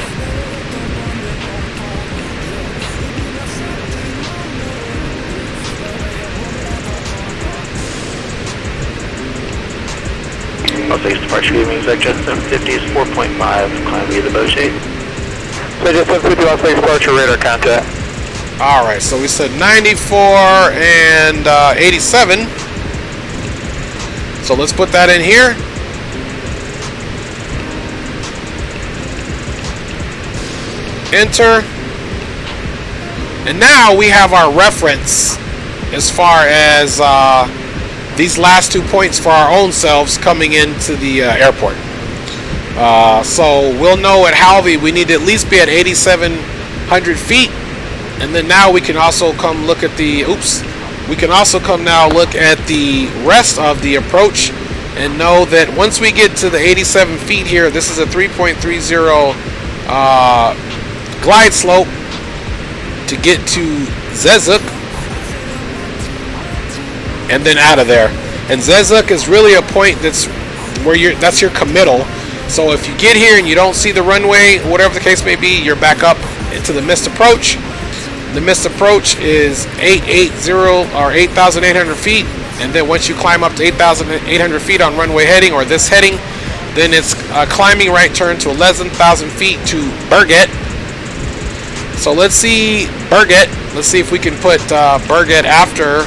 Los Angeles departure giving exact jet 750 is 4.5, climb via the bow shape. So jet 750 Los Angeles departure radar contact. Alright, so we said 94 and 87. So let's put that in here. Enter. And now we have our reference as far as these last 2 points for our own selves coming into the airport. So we'll know at Halvey we need to at least be at 8,700 feet. And then now we can also come look at the, we can also come now look at the rest of the approach and know that once we get to the 87 feet here, this is a 3.30 glide slope to get to Zezuk and then out of there. And Zezuk is really a point that's where that's your committal. So if you get here and you don't see the runway, whatever the case may be, you're back up into the missed approach. The missed approach is 880 or 8,800 feet, and then once you climb up to 8,800 feet on runway heading or this heading, then it's a climbing right turn to 11,000 feet to Burget. So let's see Burget. Let's see if we can put Burget after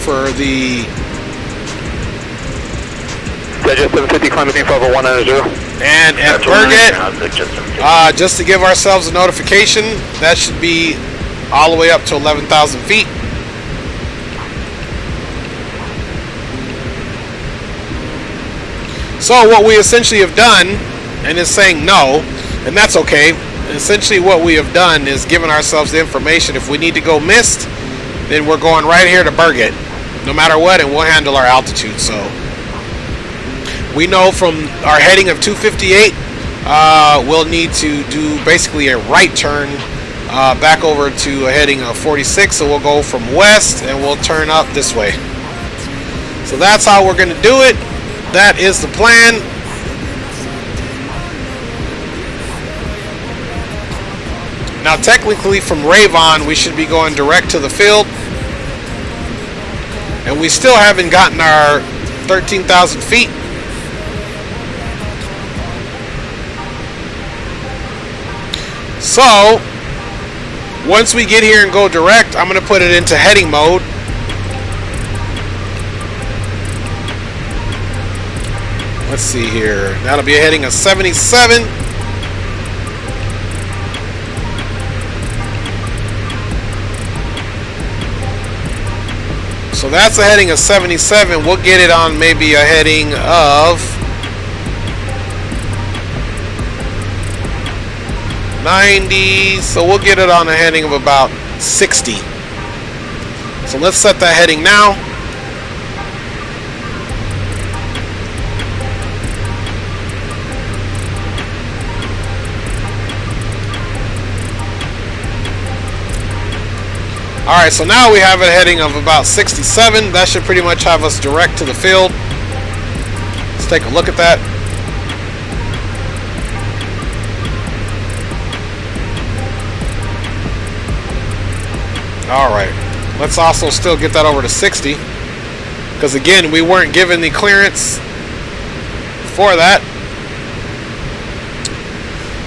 for the Digest 750, climb maintain 50190. And at Burbank, just to give ourselves a notification, that should be all the way up to 11,000 feet. So what we essentially have done, and it's saying no, and that's okay. Essentially what we have done is given ourselves the information. If we need to go mist, then we're going right here to Burbank, no matter what, and we'll handle our altitude. So we know from our heading of 258, we'll need to do basically a right turn back over to a heading of 46. So we'll go from west and we'll turn up this way. So that's how we're going to do it. That is the plan. Now technically from Ravon we should be going direct to the field. And we still haven't gotten our 13,000 feet. So once we get here and go direct, I'm going to put it into heading mode. Let's see here. That'll be a heading of 77. So that's a heading of 77. We'll get it on maybe a heading of 90. So we'll get it on a heading of about 60. So let's set that heading now. Alright, so now we have a heading of about 67. That should pretty much have us direct to the field. Let's take a look at that. Alright, let's also still get that over to 60. Because again, we weren't given the clearance for that.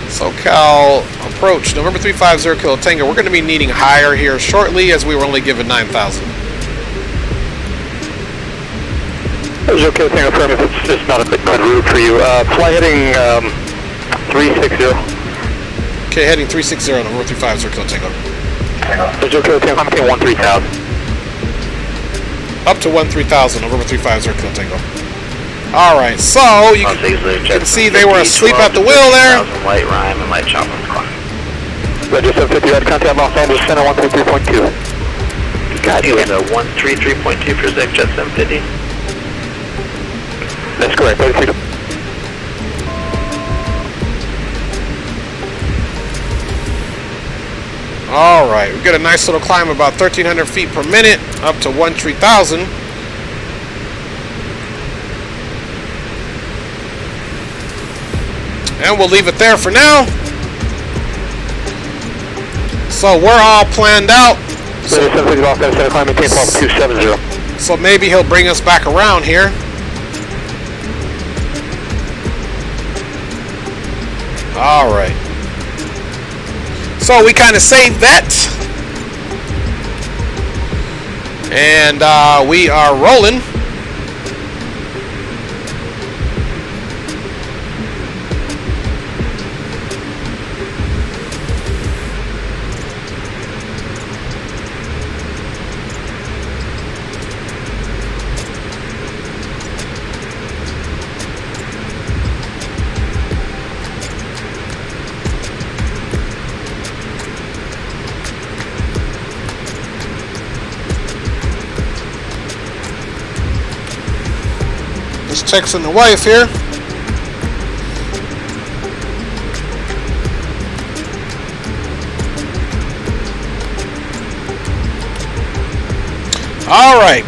Socal approach, November 350 Kilo Tango. We're going to be needing higher here shortly as we were only given 9,000. That was okay, Tango firm, if it's just not a good route for you. Fly heading 360. Okay, heading 360, November 350 Kilo Tango. That's okay, Tango, I'm maintain 13,000. Up to 13,000, November 350 Kilo Tango. Alright, so you can see they were asleep at the wheel there. Light rhyme and light chop on the clock. Register 750, red contact Los Angeles Center 133.2. Got you in the 133.2 for Zach Jet 750. That's correct, ready freedom. Alright, we get a nice little climb about 1,300 feet per minute up to 13,000. And we'll leave it there for now. So we're all planned out. So maybe he'll bring us back around here. Alright. So we kind of saved that. And we are rolling. Just texting the wife here. All right,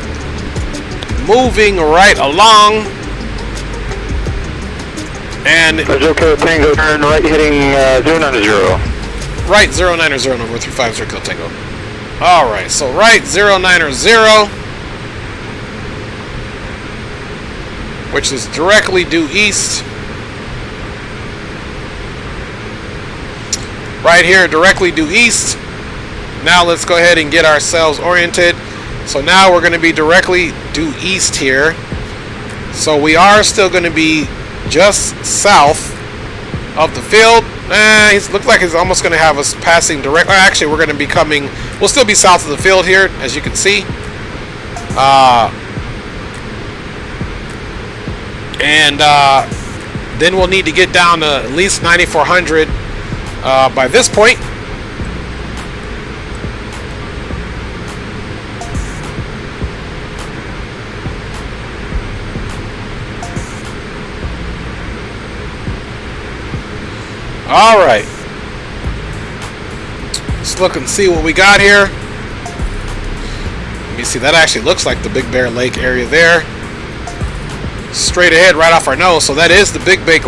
moving right along, and okay, Tango, turn right heading 090. Right 090, number 350 Kilo Tango. All right, so right 090, which is directly due east. Right here, directly due east. Now let's go ahead and get ourselves oriented. So now we're going to be directly due east here. So we are still going to be just south of the field. It looks like it's almost going to have us passing direct. Actually, we're going to be coming. We'll still be south of the field here, as you can see. Then we'll need to get down to at least 9,400 by this point. All right. Let's look and see what we got here. Let me see. That actually looks like the Big Bear Lake area there. Straight ahead, right off our nose. So that is the Big Bear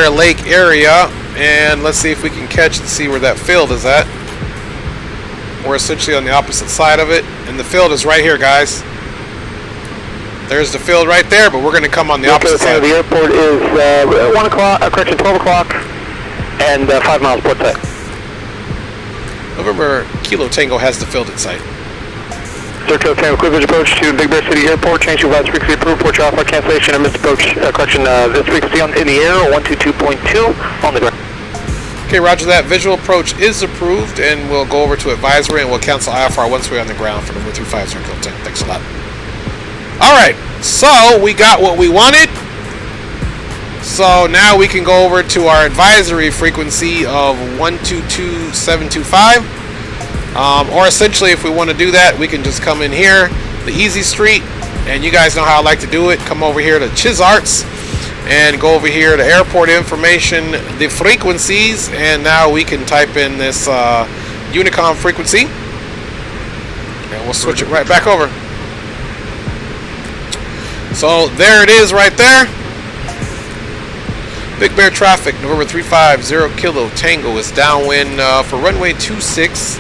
Lake area. And let's see if we can catch and see where that field is at. We're essentially on the opposite side of it. And the field is right here, guys. There's the field right there, but we're going to come on the opposite side. The airport is 1 o'clock, correction, 12 o'clock, and 5 miles port side. November Kilo Tango has the field in sight. Circle Tango, Cleveland approach to Big Bear City Airport. Change to West frequency approved. Port Alpha cancellation and missed approach. Correction, this frequency in the air, 122.2 on the ground. Okay, roger that. Visual approach is approved, and we'll go over to advisory, and we'll cancel IFR once we're on the ground for number 35 Circle 10. Thanks a lot. Alright, so we got what we wanted. So now we can go over to our advisory frequency of 122.725. Or essentially, if we want to do that, we can just come in here, the easy street, and you guys know how I like to do it. Come over here to Chizarts and go over here to airport information, the frequencies, and now we can type in this Unicom frequency, and we'll switch it right back over. So there it is right there. Big Bear traffic, November 350 Kilo Tango is downwind for runway 26.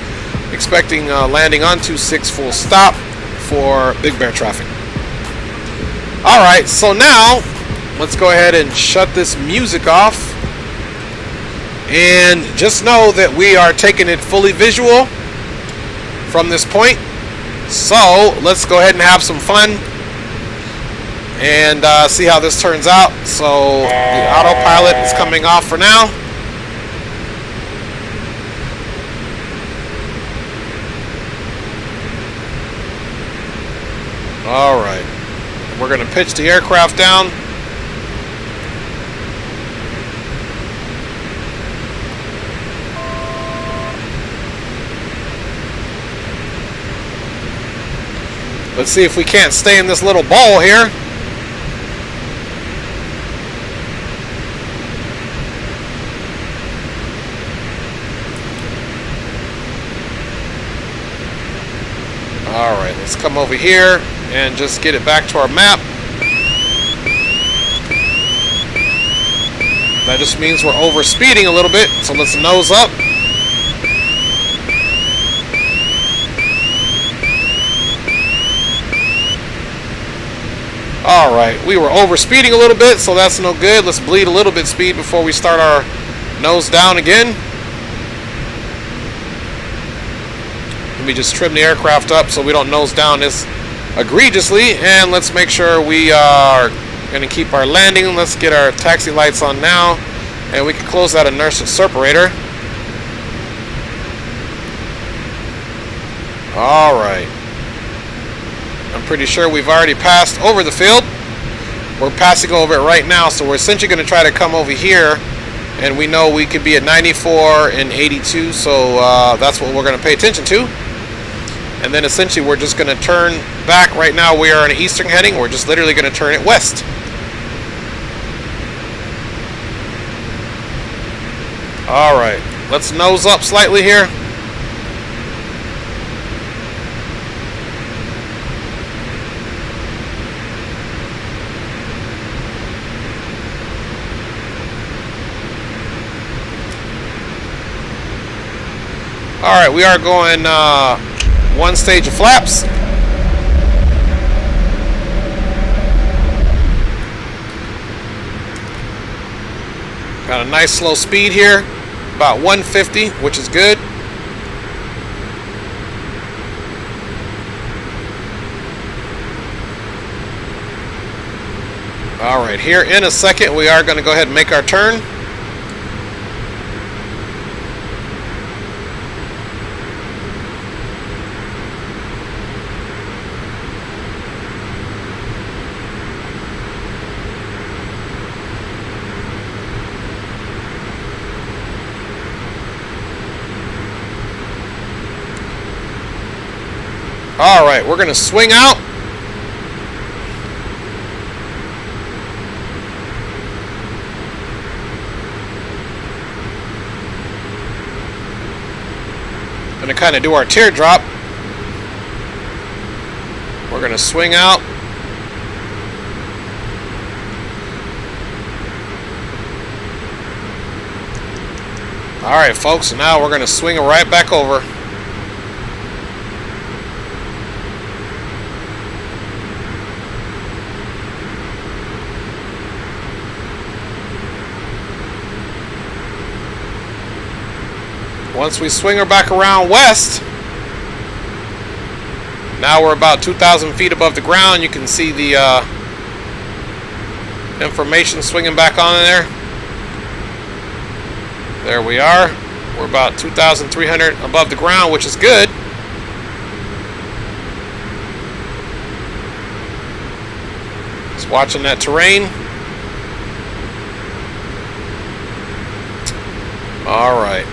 Expecting landing on 26 full stop for Big Bear traffic. Alright, so now let's go ahead and shut this music off. And just know that we are taking it fully visual from this point. So let's go ahead and have some fun and see how this turns out. So the autopilot is coming off for now. Alright, we're going to pitch the aircraft down. Let's see if we can't stay in this little ball here. Alright, let's come over here and just get it back to our map. That just means we're over speeding a little bit, so let's nose up. Alright, we were over speeding a little bit, so that's no good. Let's bleed a little bit speed before we start our nose down again. Let me just trim the aircraft up so we don't nose down this egregiously, and let's make sure we are going to keep our landing. Let's get our taxi lights on now, and we can close that inertial separator. Alright, I'm pretty sure we've already passed over the field. We're passing over it right now, so we're essentially going to try to come over here, and we know we could be at 94 and 82, so that's what we're going to pay attention to. And then essentially we're just going to turn back. Right now we are in an eastern heading. We're just literally going to turn it west. Alright, let's nose up slightly here. Alright, we are going one stage of flaps. Got a nice slow speed here, about 150, which is good. Alright, here in a second we are going to go ahead and make our turn. Alright, we're going to swing out. Going to kind of do our teardrop. We're going to swing out. Alright, folks, now we're going to swing it right back over. Once we swing her back around west, now we're about 2,000 feet above the ground. You can see the information swinging back on there. There we are. We're about 2,300 above the ground, which is good. Just watching that terrain. All right.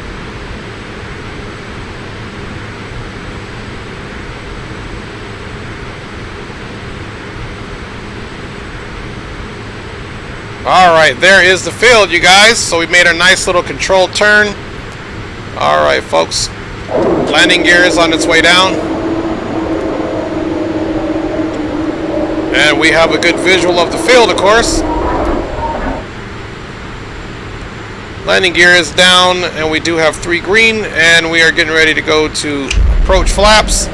Alright, there is the field, you guys. So we made our nice little controlled turn. Alright, folks. Landing gear is on its way down. And we have a good visual of the field, of course. Landing gear is down, and we do have 3 green, and we are getting ready to go to approach flaps.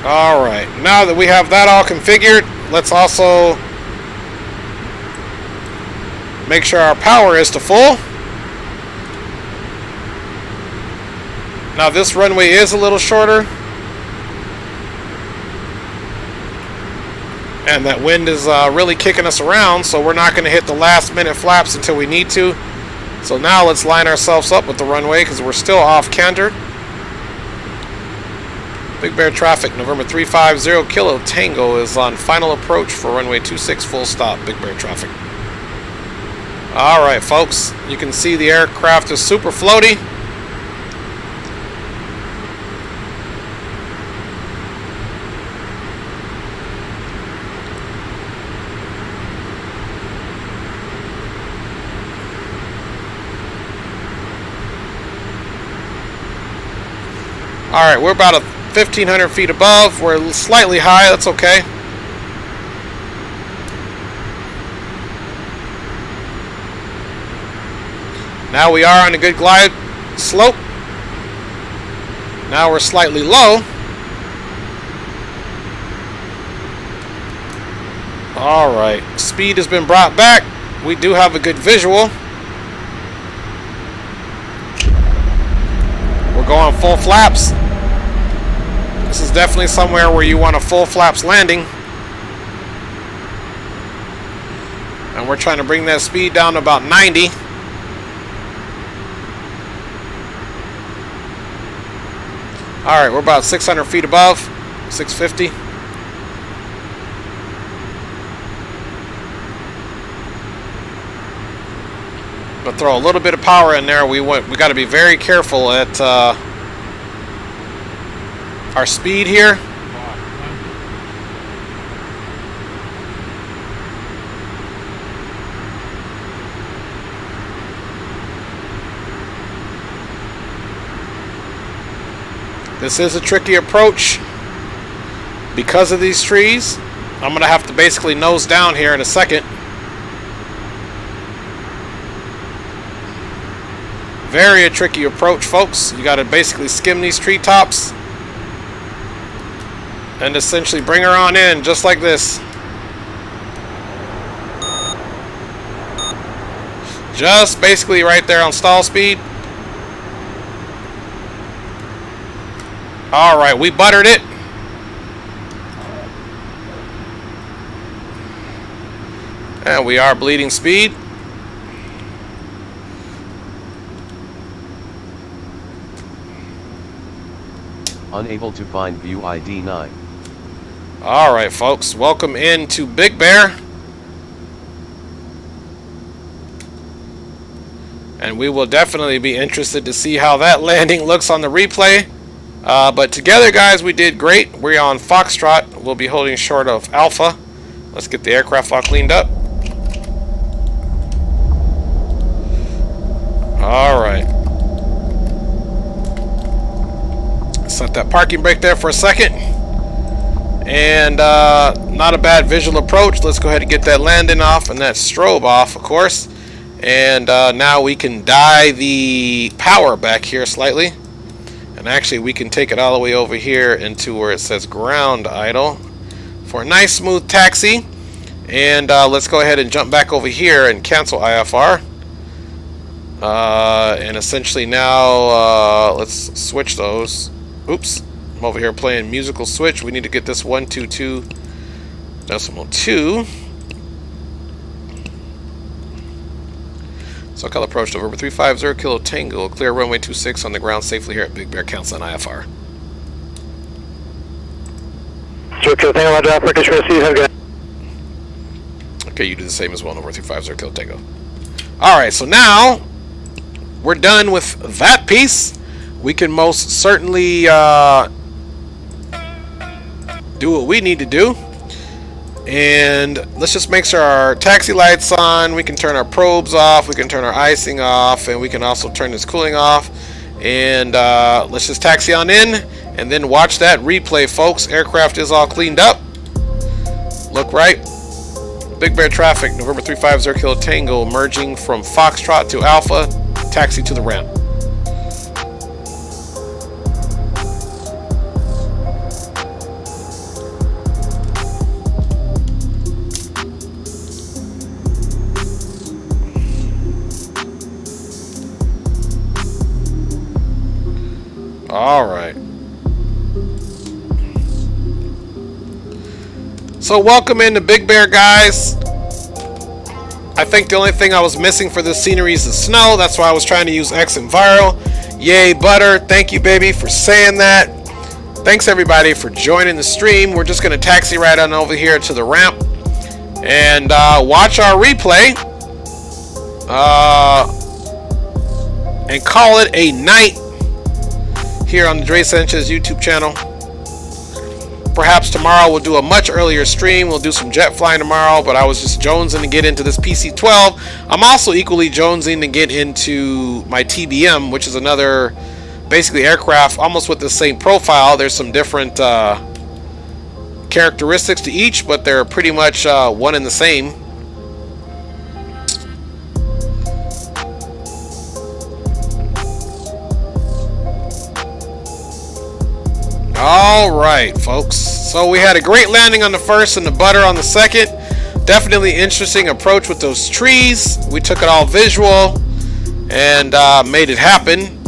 Alright, now that we have that all configured, let's also make sure our power is to full. Now this runway is a little shorter, and that wind is really kicking us around, so we're not going to hit the last minute flaps until we need to. So now let's line ourselves up with the runway because we're still off canter. Big Bear traffic, November 350 Kilo Tango is on final approach for runway 26 full stop, Big Bear traffic. Alright, folks, you can see the aircraft is super floaty. Alright, we're about 1,500 feet above. We're slightly high, that's okay. Now we are on a good glide slope. Now we're slightly low. Alright, speed has been brought back. We do have a good visual. We're going full flaps. This is definitely somewhere where you want a full flaps landing. And we're trying to bring that speed down to about 90. Alright, we're about 600 feet above. 650. But throw a little bit of power in there. We got to be very careful at our speed here. This is a tricky approach because of these trees. I'm going to have to basically nose down here in a second. Very a tricky approach, folks. You got to basically skim these treetops and essentially bring her on in just like this. Just basically right there on stall speed. All right, we buttered it. And we are bleeding speed. Unable to find view ID 9. All right, folks, welcome into Big Bear. And we will definitely be interested to see how that landing looks on the replay. But together, guys, we did great. We're on Foxtrot. We'll be holding short of Alpha. Let's get the aircraft all cleaned up. All right. Set that parking brake there for a second. And not a bad visual approach. Let's go ahead and get that landing off and that strobe off, of course. And now we can die the power back here slightly. And actually we can take it all the way over here into where it says ground idle for a nice smooth taxi. And let's go ahead and jump back over here and cancel IFR. And essentially now let's switch those. Oops, I'm over here playing musical switch. We need to get this 122.2. Socal approach to November 350 Kilo Tango. Clear runway 26 on the ground safely here at Big Bear. Council on IFR. Kilo Tango, Roger, operation received. Have a good. Okay, you do the same as well. November 350 Kilo Tango. Alright, so now we're done with that piece. We can most certainly do what we need to do. And let's just make sure our taxi light's on. We can turn our probes off. We can turn our icing off. And we can also turn this cooling off. And let's just taxi on in. And then watch that replay, folks. Aircraft is all cleaned up. Look right. Big Bear traffic, November 350 Kilo Tango, merging from Foxtrot to Alpha. Taxi to the ramp. All right. So welcome into Big Bear, guys. I think the only thing I was missing for this scenery is the snow. That's why I was trying to use XEnviro. Yay, butter. Thank you, baby, for saying that. Thanks, everybody, for joining the stream. We're just going to taxi right on over here to the ramp and watch our replay and call it a night here on the Dre Sanchez YouTube channel. Perhaps tomorrow we'll do a much earlier stream. We'll do some jet flying tomorrow, but I was just jonesing to get into this PC12. I'm also equally jonesing to get into my TBM, which is another basically aircraft almost with the same profile. There's some different characteristics to each, but they're pretty much one and the same. All right, folks. So we had a great landing on the first and the butter on the second. Definitely interesting approach with those trees. We took it all visual and made it happen.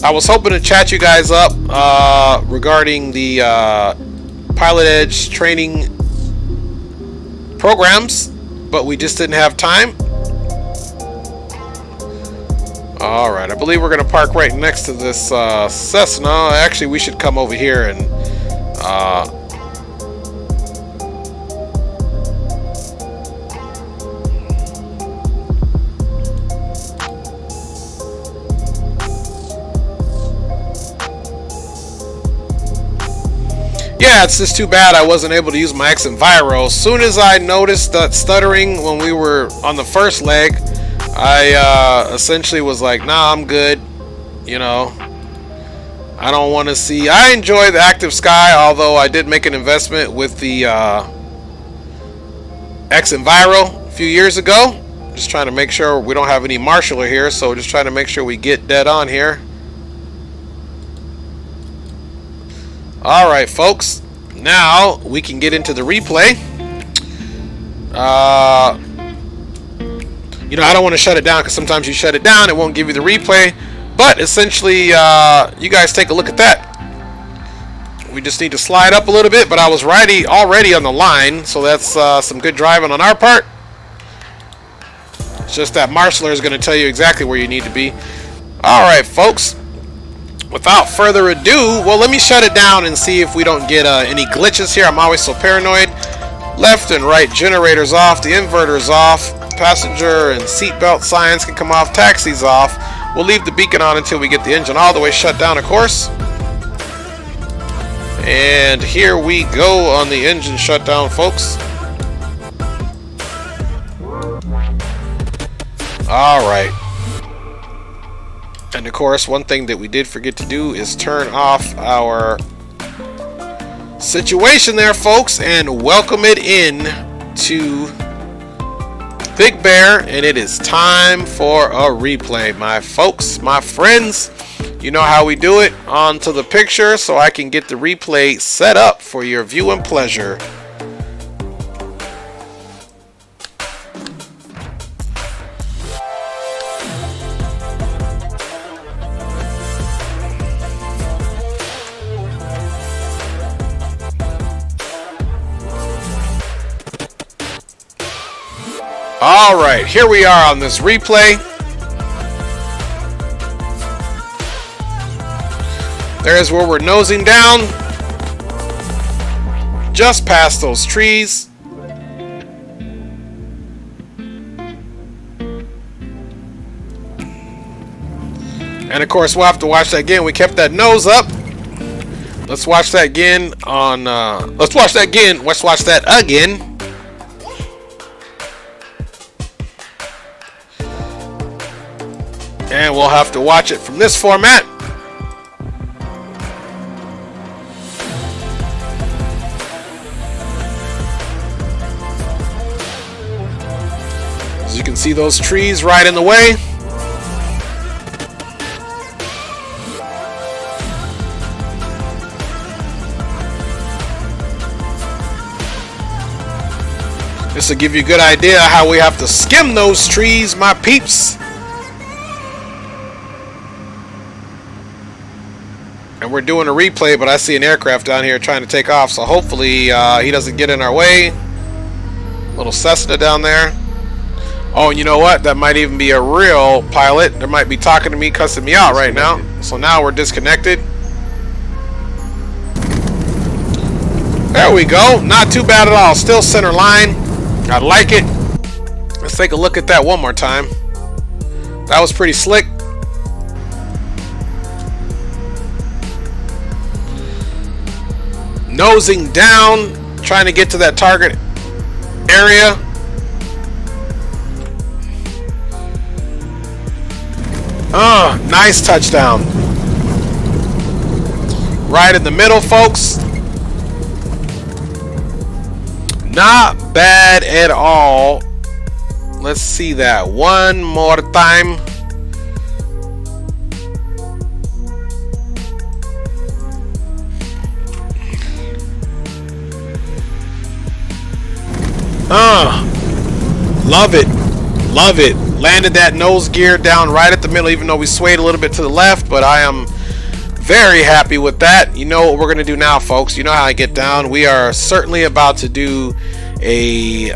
I was hoping to chat you guys up regarding the PilotEdge training programs, but we just didn't have time. Alright, I believe we're going to park right next to this Cessna. Actually, we should come over here and yeah, it's just too bad I wasn't able to use my XEnviro. As soon as I noticed that stuttering when we were on the first leg, I essentially was like, nah, I'm good. You know, I don't want to see. I enjoy the active sky, although I did make an investment with the XEnviro a few years ago. Just trying to make sure we don't have any marshaller here, so just trying to make sure we get dead on here. Alright, folks. Now we can get into the replay. You know, I don't want to shut it down because sometimes you shut it down, it won't give you the replay. But essentially, you guys take a look at that. We just need to slide up a little bit, but I was already on the line, so that's some good driving on our part. It's just that Marshaller is going to tell you exactly where you need to be. All right, folks. Without further ado, well, let me shut it down and see if we don't get any glitches here. I'm always so paranoid. Left and right generators off. The inverter's off. Passenger and seatbelt signs can come off. Taxi's off. We'll leave the beacon on until we get the engine all the way shut down, of course. And here we go on the engine shutdown, folks. Alright. And of course, one thing that we did forget to do is turn off our situation there, folks, and welcome it in to Big Bear. And it is time for a replay, my folks, my friends. You know how we do it. On to the picture so I can get the replay set up for your viewing pleasure. Alright, here we are on this replay. There's where we're nosing down. Just past those trees. And of course we'll have to watch that again. We kept that nose up. Let's watch that again on let's watch that again. And we'll have to watch it from this format. As you can see, those trees right in the way. This will give you a good idea how we have to skim those trees, my peeps. And we're doing a replay, but I see an aircraft down here trying to take off, so hopefully he doesn't get in our way. Little Cessna down there. Oh, and you know what? That might even be a real pilot. They might be talking to me, cussing me out right now. So now we're disconnected. There we go. Not too bad at all. Still center line. I like it. Let's take a look at that one more time. That was pretty slick. Nosing down, trying to get to that target area. Oh, nice touchdown. Right in the middle, folks. Not bad at all. Let's see that one more time. Love it. Love it. Landed that nose gear down right at the middle, even though we swayed a little bit to the left, but I am very happy with that. You know what we're going to do now, folks. You know how I get down. We are certainly about to do a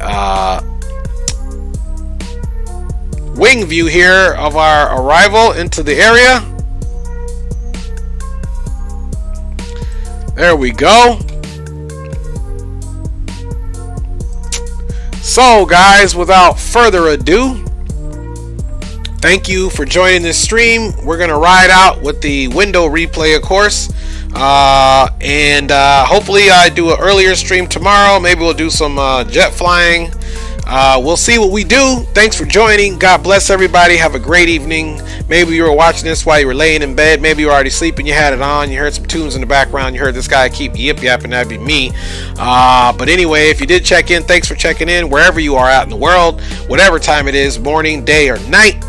wing view here of our arrival into the area. There we go. So guys, without further ado, thank you for joining this stream. We're gonna ride out with the window replay, of course, and hopefully I do an earlier stream tomorrow. Maybe we'll do some jet flying. We'll see what we do. Thanks for joining. God bless everybody. Have a great evening. Maybe you were watching this while you were laying in bed. Maybe you were already sleeping. You had it on. You heard some tunes in the background. You heard this guy keep yip-yapping. That'd be me. But anyway, if you did check in, thanks for checking in. Wherever you are out in the world, whatever time it is, morning, day, or night.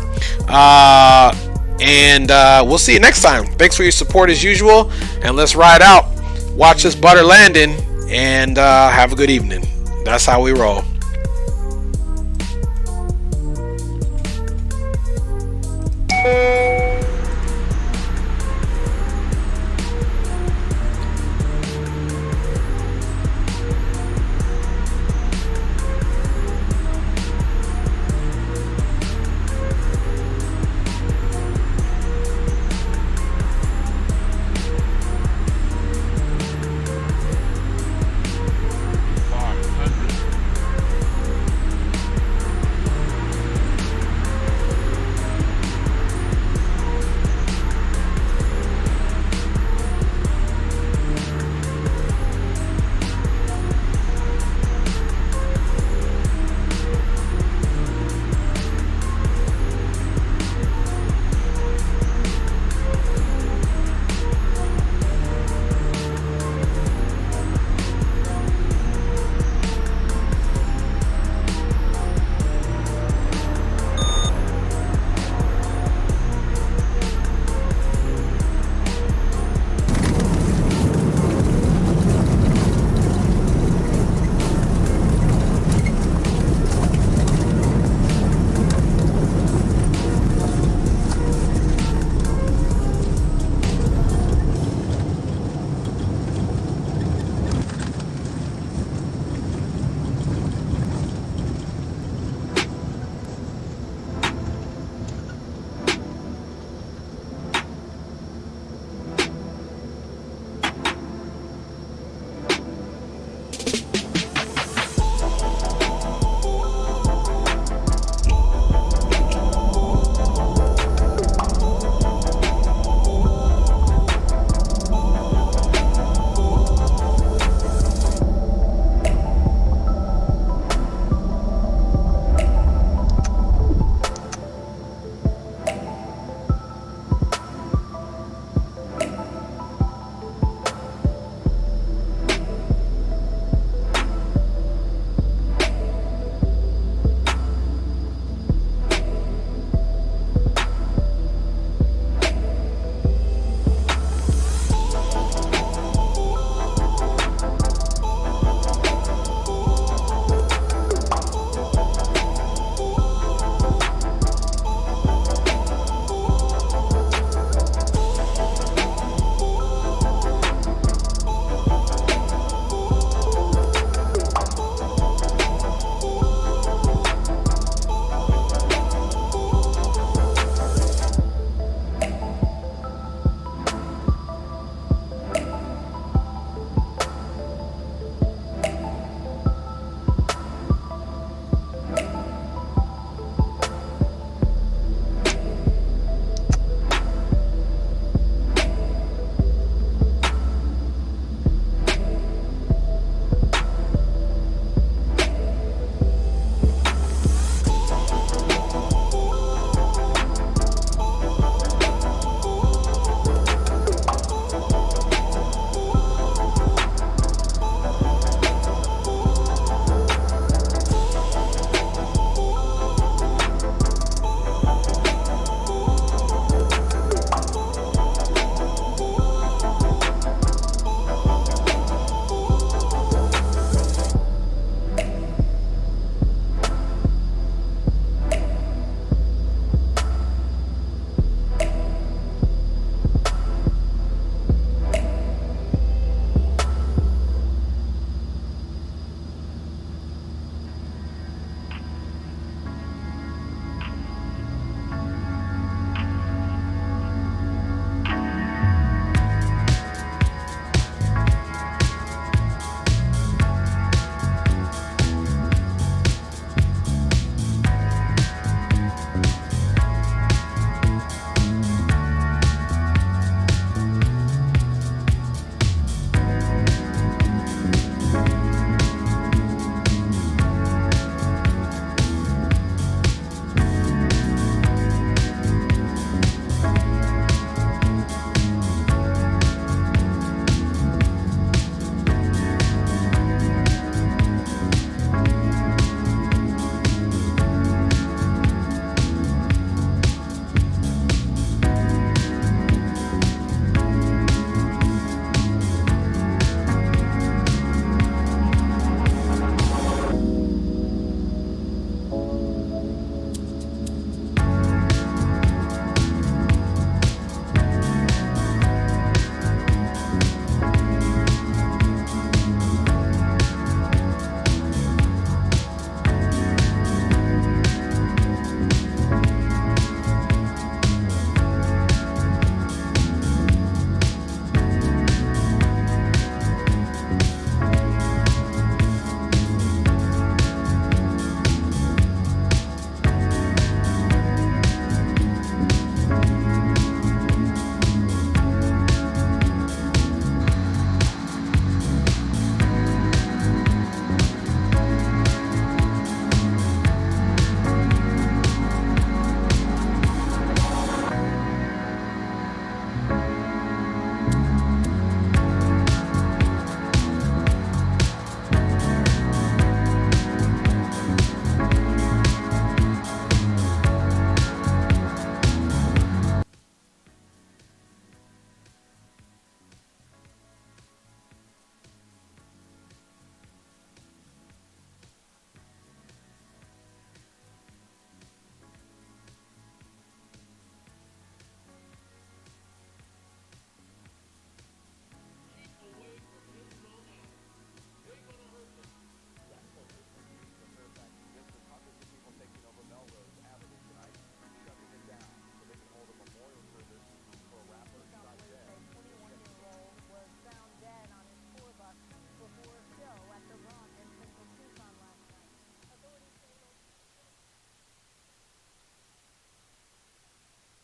And we'll see you next time. Thanks for your support as usual. And let's ride out. Watch this butter landing. And have a good evening. That's how we roll.